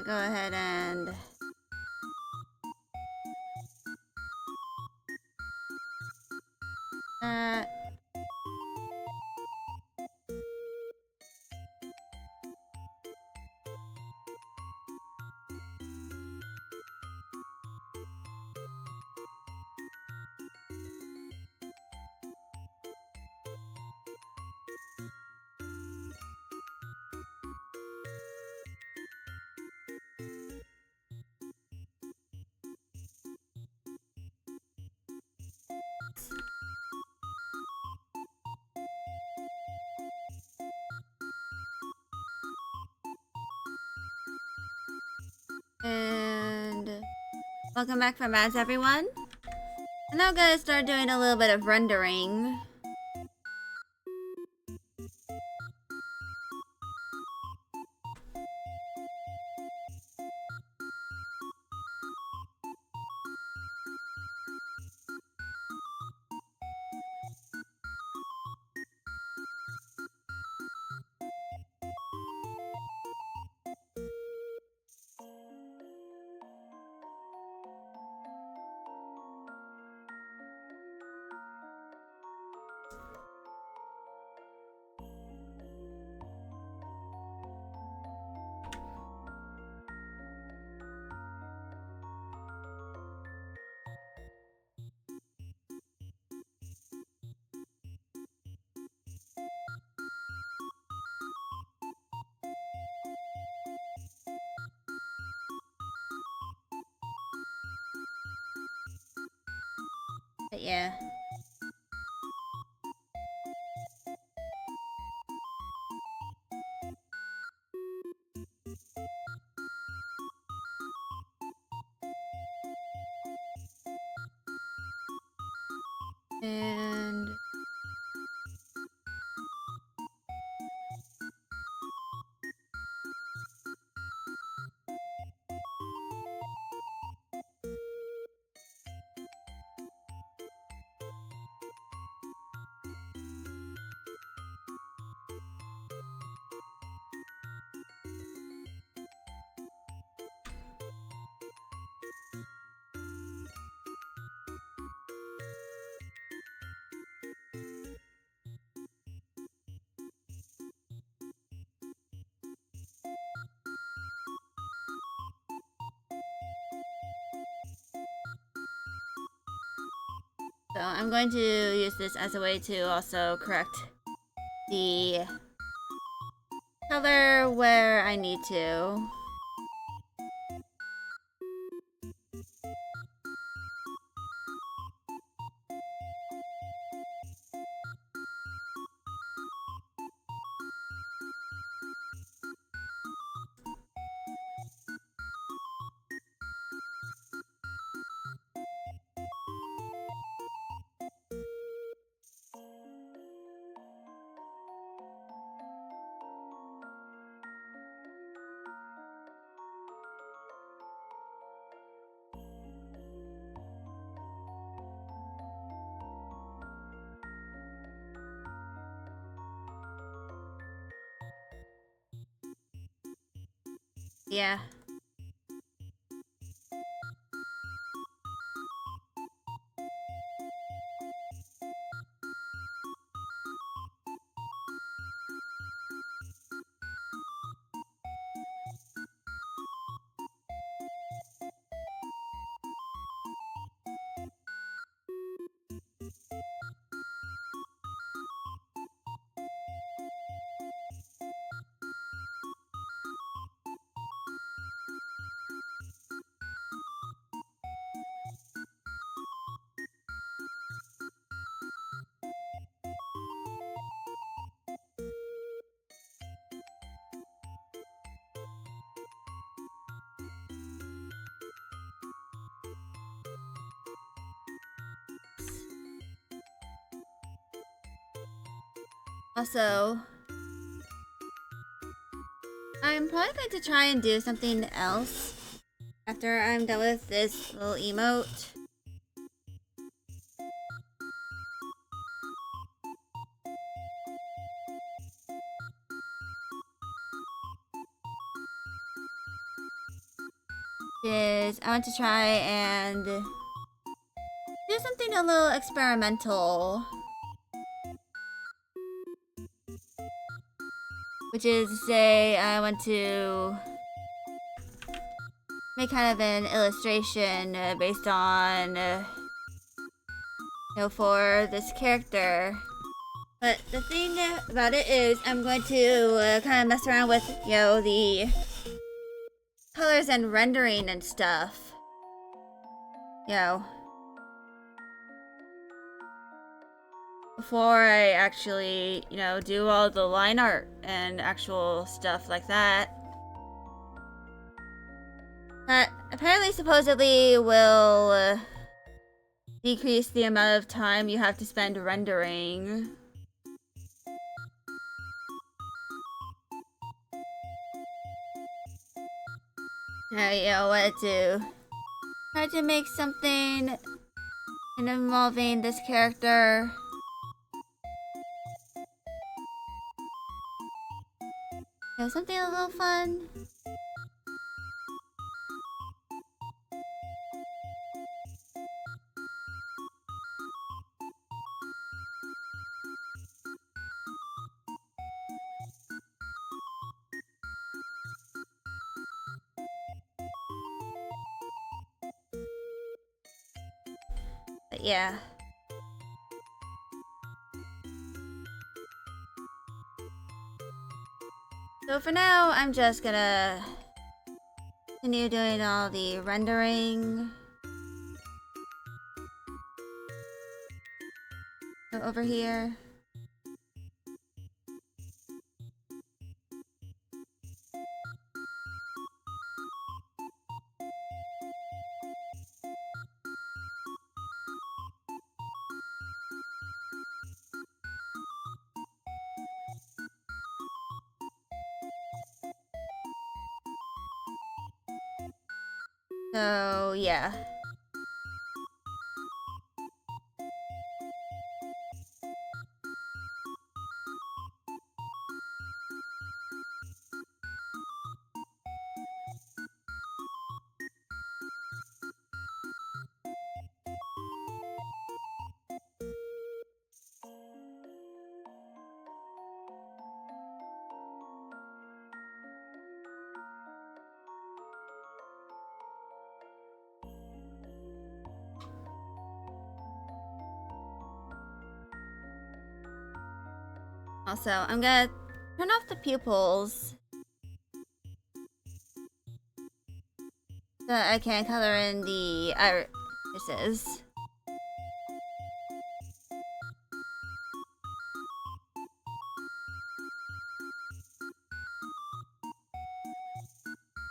Go ahead and... And welcome back from ads, everyone. I'm now gonna start doing a little bit of rendering. But yeah. And so I'm going to use this as a way to also correct the color where I need to. Yeah. Also, I'm probably going to try and do something else after I'm done with this little emote. Is I want to try and do something a little experimental. Which is to say, I want to make kind of an illustration based on, for this character. But the thing about it is, I'm going to kind of mess around with, the colors and rendering and stuff. Before I actually, do all the line art and actual stuff like that. That apparently supposedly will decrease the amount of time you have to spend rendering. You know what to try to make something involving this character. Something a little fun. But yeah. So for now, I'm just gonna continue doing all the rendering over here. So yeah. Also, I'm gonna turn off the pupils so I can color in the irises.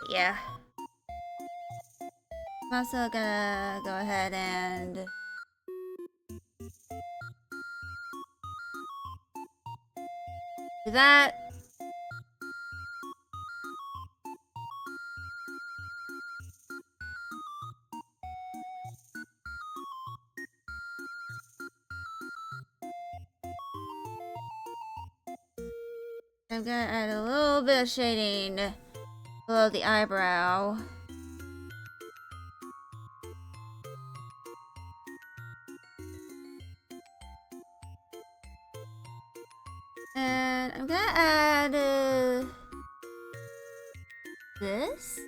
But yeah. I'm also gonna go ahead and do that. I'm gonna add a little bit of shading below the eyebrow. And I'm gonna add this.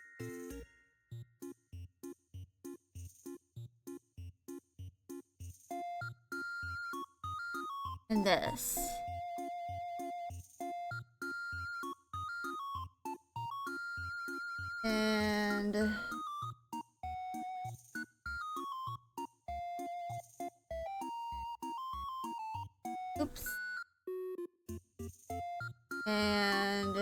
And this. And oops. And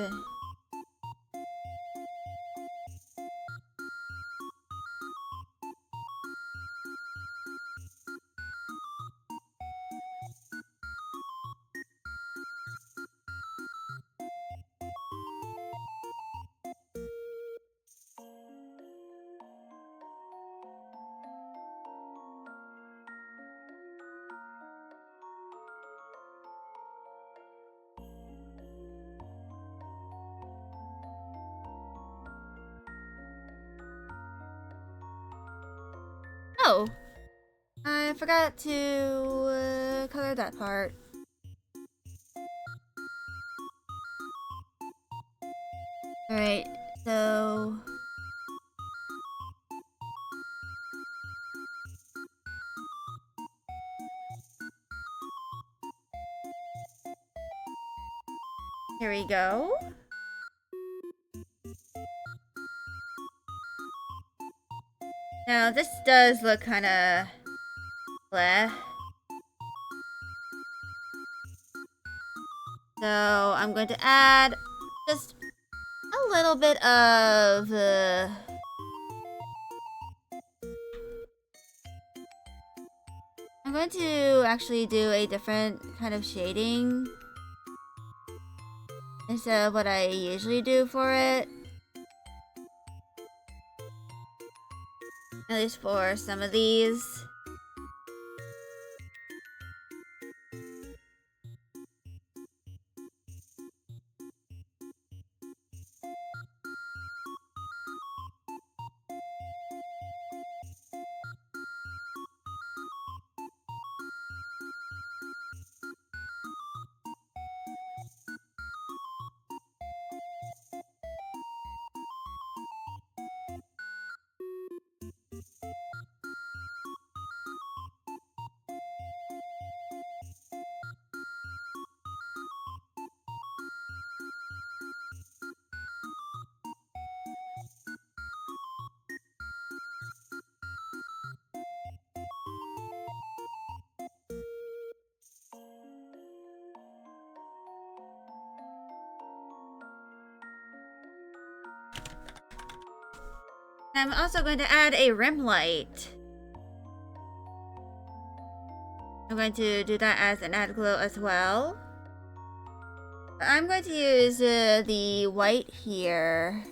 oh, I forgot to color that part. Alright, so here we go. Now this does look kinda bleh. So I'm going to add just a little bit of going to actually do a different kind of shading instead of what I usually do for it. At least for some of these. I'm also going to add a rim light. I'm going to do that as an add glow as well. I'm going to use the white here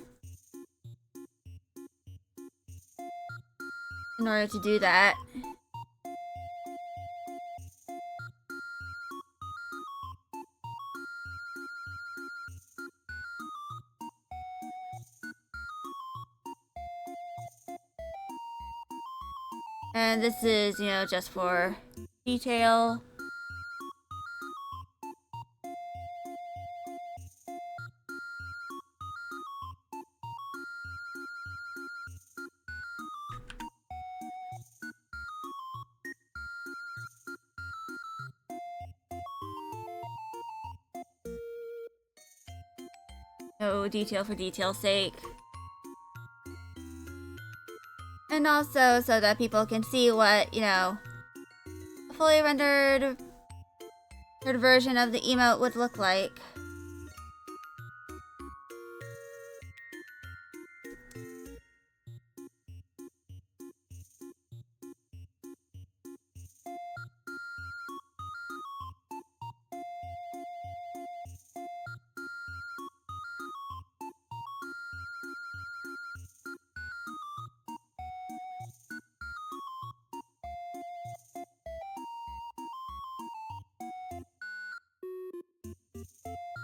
in order to do that. And this is, you know, just for detail. No detail for detail's sake. And also so that people can see what, you know, a fully rendered version of the emote would look like.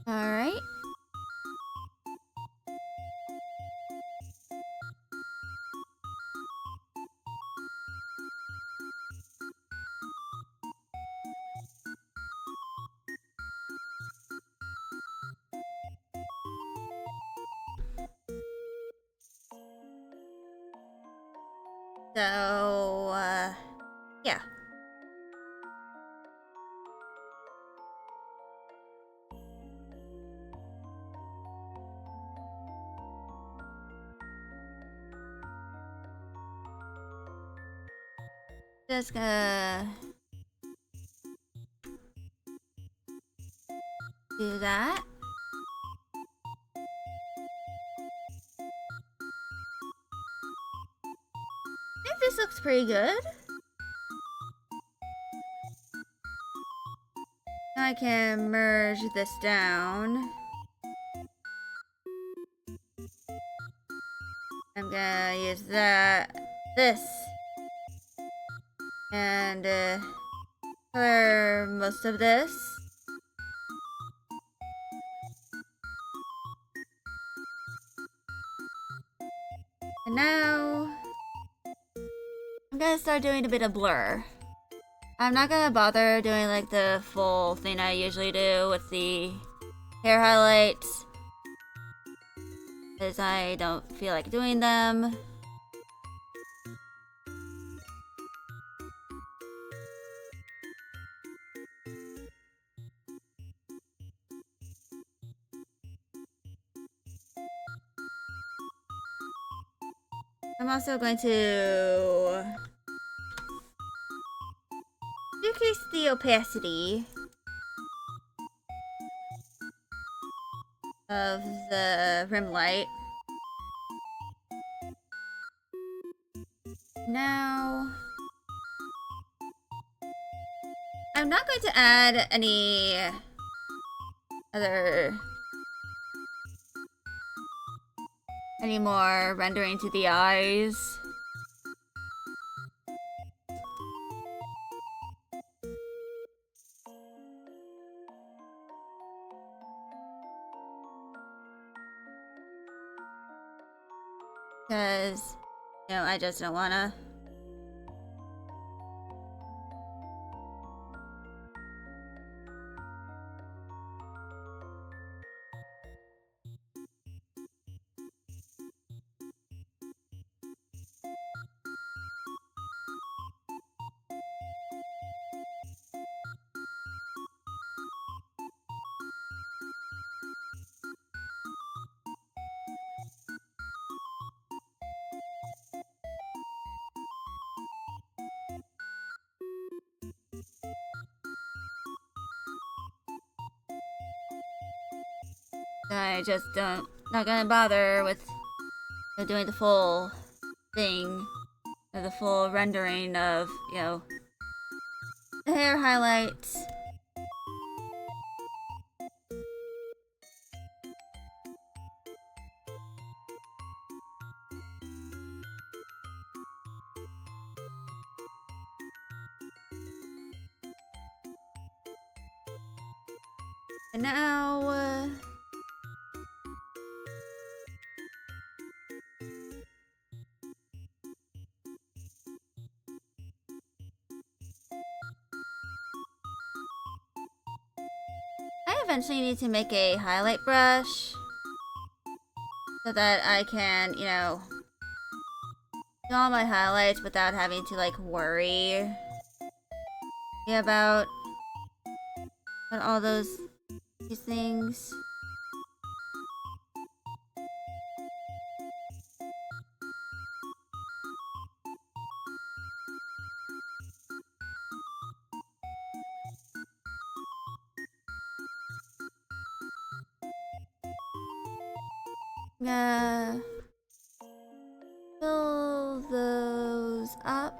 Alright. So, yeah. Just gonna do that. I think this looks pretty good. Now I can merge this down. I'm gonna use this, and color most of this. And now I'm gonna start doing a bit of blur. I'm not gonna bother doing like the full thing I usually do with the hair highlights, because I don't feel like doing them. I'm also going to decrease the opacity of the rim light. Now I'm not going to add any more rendering to the eyes. Because, I just don't wanna. I just not gonna bother with doing the full thing, or the full rendering of, the hair highlights. And now, I eventually need to make a highlight brush so that I can, do all my highlights without having to, like, worry about all these things. Fill those up.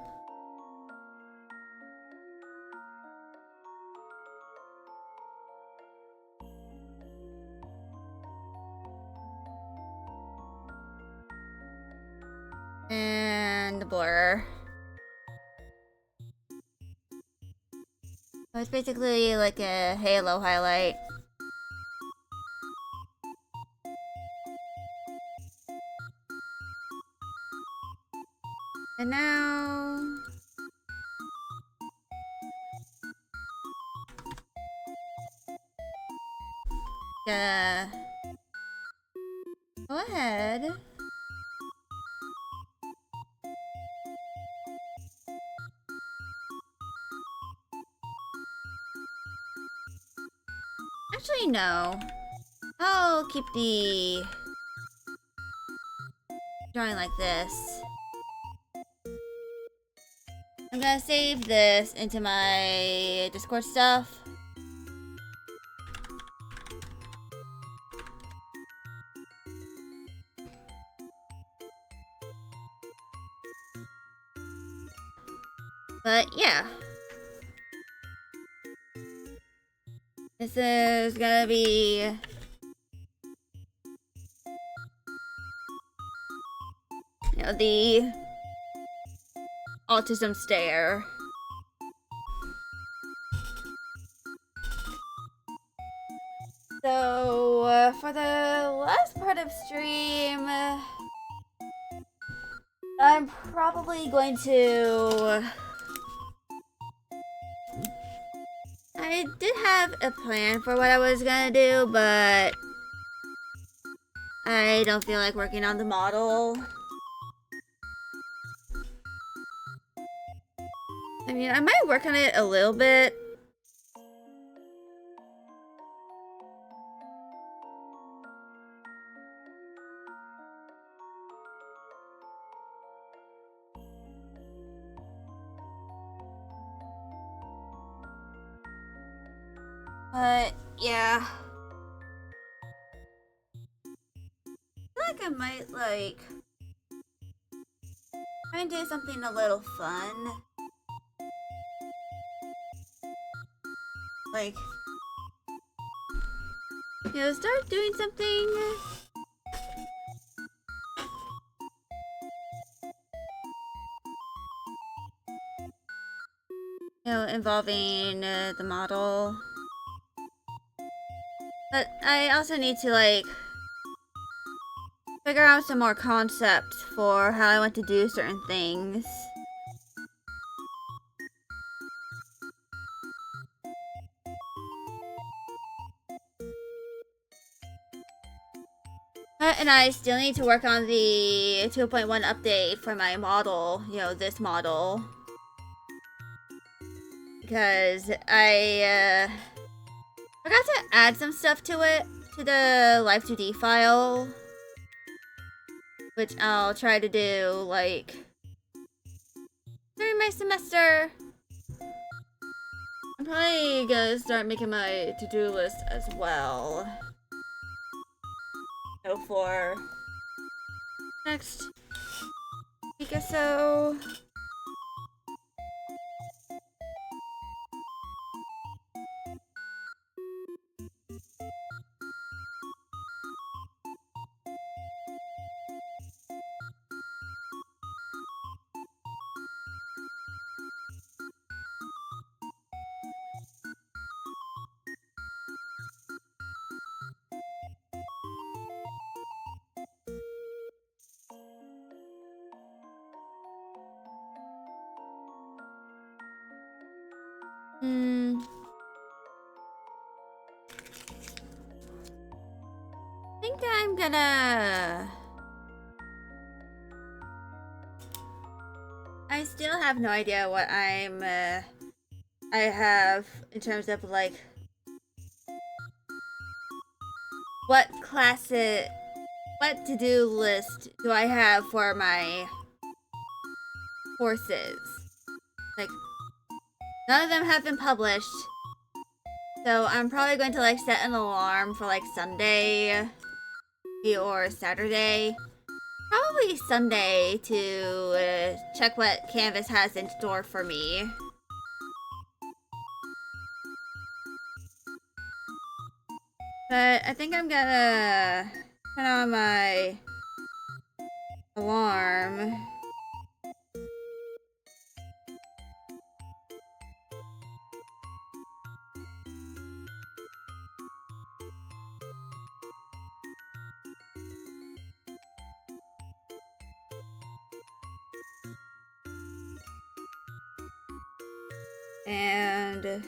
And blur. So it's basically like a halo highlight. And now... go ahead. Actually, no. I'll keep the drawing like this. I'm gonna save this into my Discord stuff. But yeah. This is gonna be the autism stare. So, for the last part of stream, I'm probably going to... I did have a plan for what I was gonna do, but I don't feel like working on the model. I mean, I might work on it a little bit. But, yeah. I feel like I might, try and do something a little fun. like, you know, start doing something. You know, involving the model. But I also need to, like, figure out some more concepts for how I want to do certain things. And I still need to work on the 2.1 update for my model, you know, this model. Because I forgot to add some stuff to it, to the Live2D file. Which I'll try to do, like, during my semester. I'm probably gonna start making my to-do list as well. So for next week or so. I think I'm gonna... I still have no idea what I have in terms of, like, what to-do list do I have for my courses. Like, none of them have been published. So I'm probably going to, like, set an alarm for, like, Sunday or Saturday. Probably Sunday to check what Canvas has in store for me. But I think I'm gonna turn on my alarm. And I'm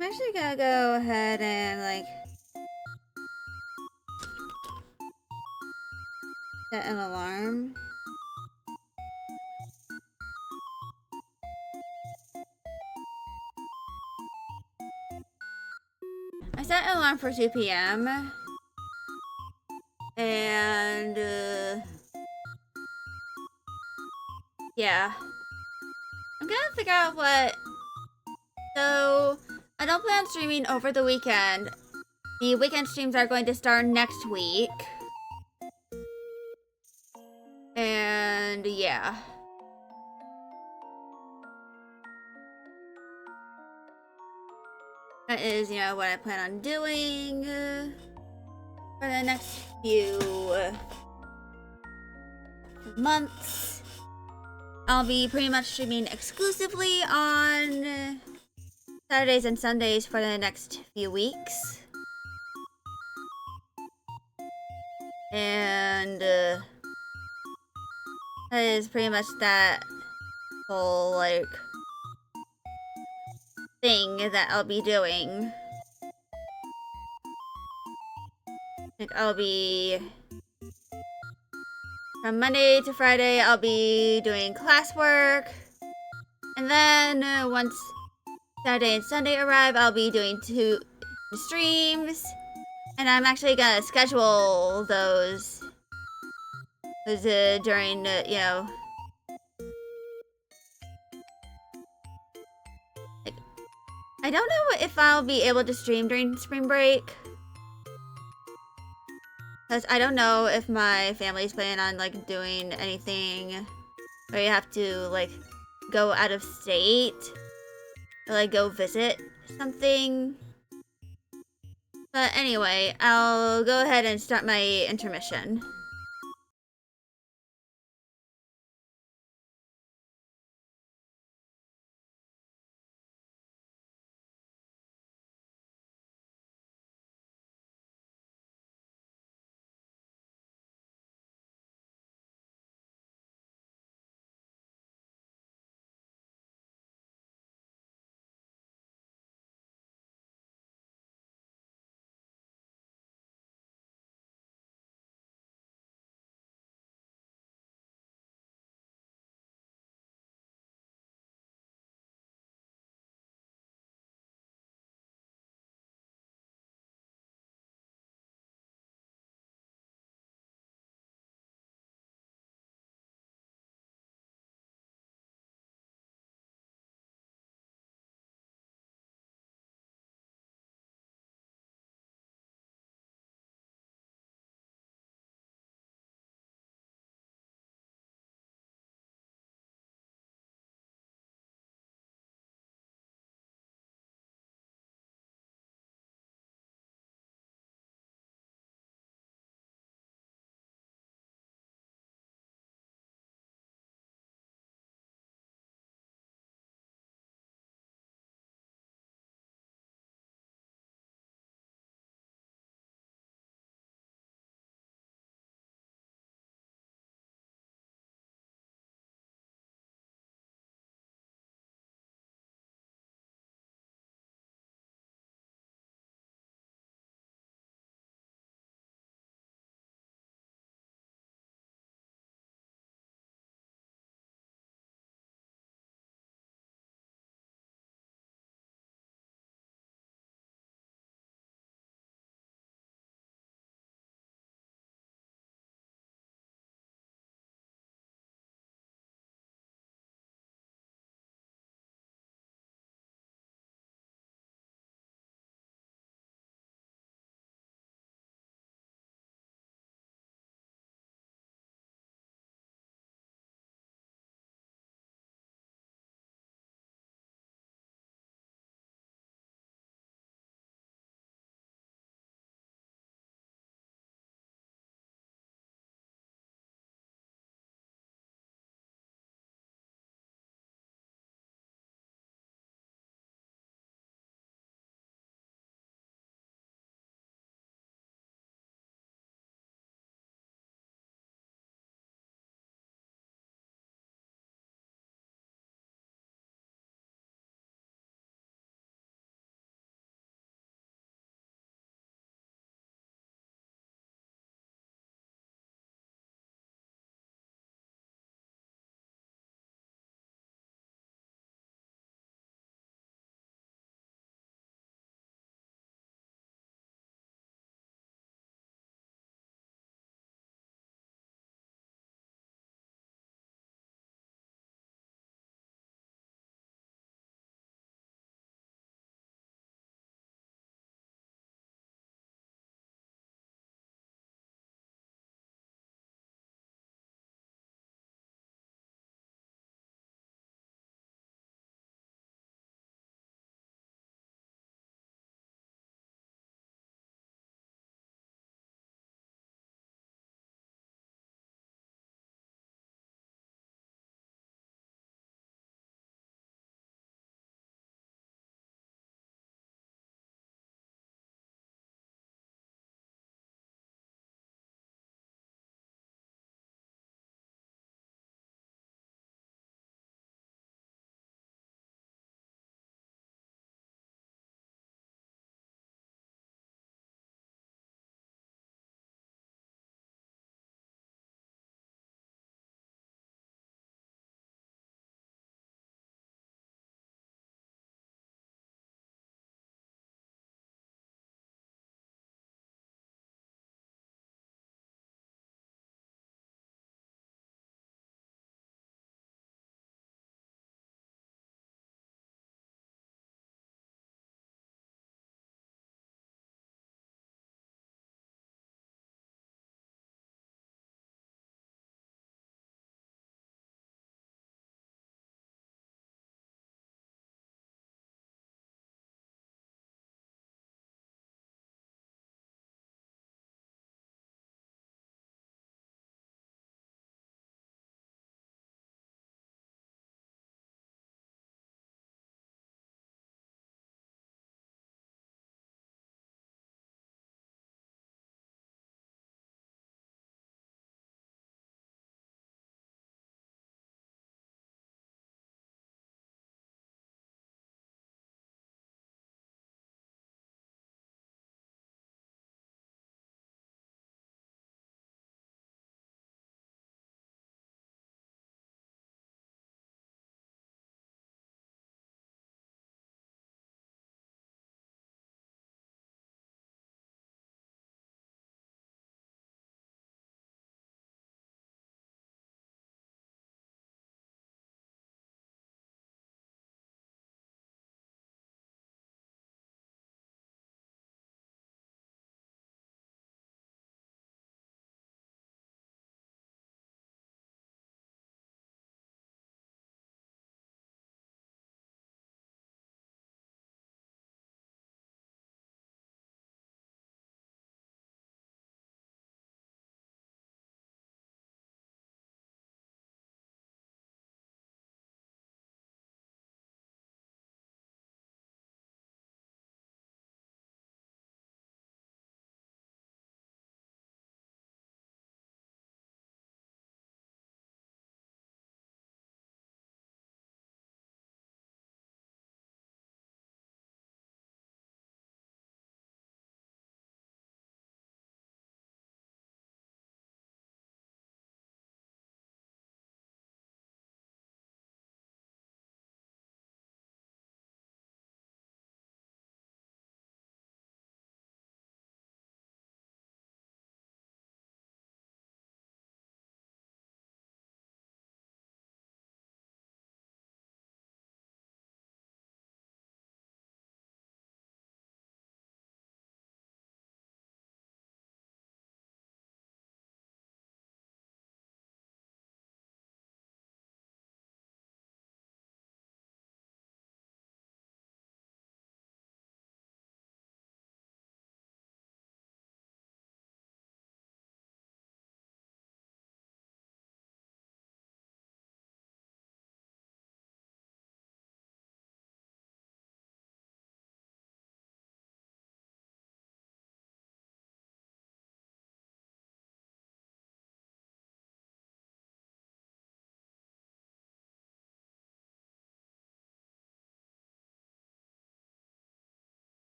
actually gonna go ahead and, like, set an alarm. I set an alarm for 2 p.m. And yeah. I'm gonna figure out what... So, I don't plan on streaming over the weekend. The weekend streams are going to start next week. And yeah. That is, you know, what I plan on doing for the next few months. I'll be pretty much streaming exclusively on Saturdays and Sundays for the next few weeks. And that is pretty much that whole, like, thing that I'll be doing. Like, I'll be... From Monday to Friday, I'll be doing classwork. And then, once Saturday and Sunday arrive, I'll be doing 2 streams. And I'm actually gonna schedule those during, you know... Like, I don't know if I'll be able to stream during spring break. Because I don't know if my family's planning on, like, doing anything where you have to, like, go out of state. Or, like, go visit something. But anyway, I'll go ahead and start my intermission.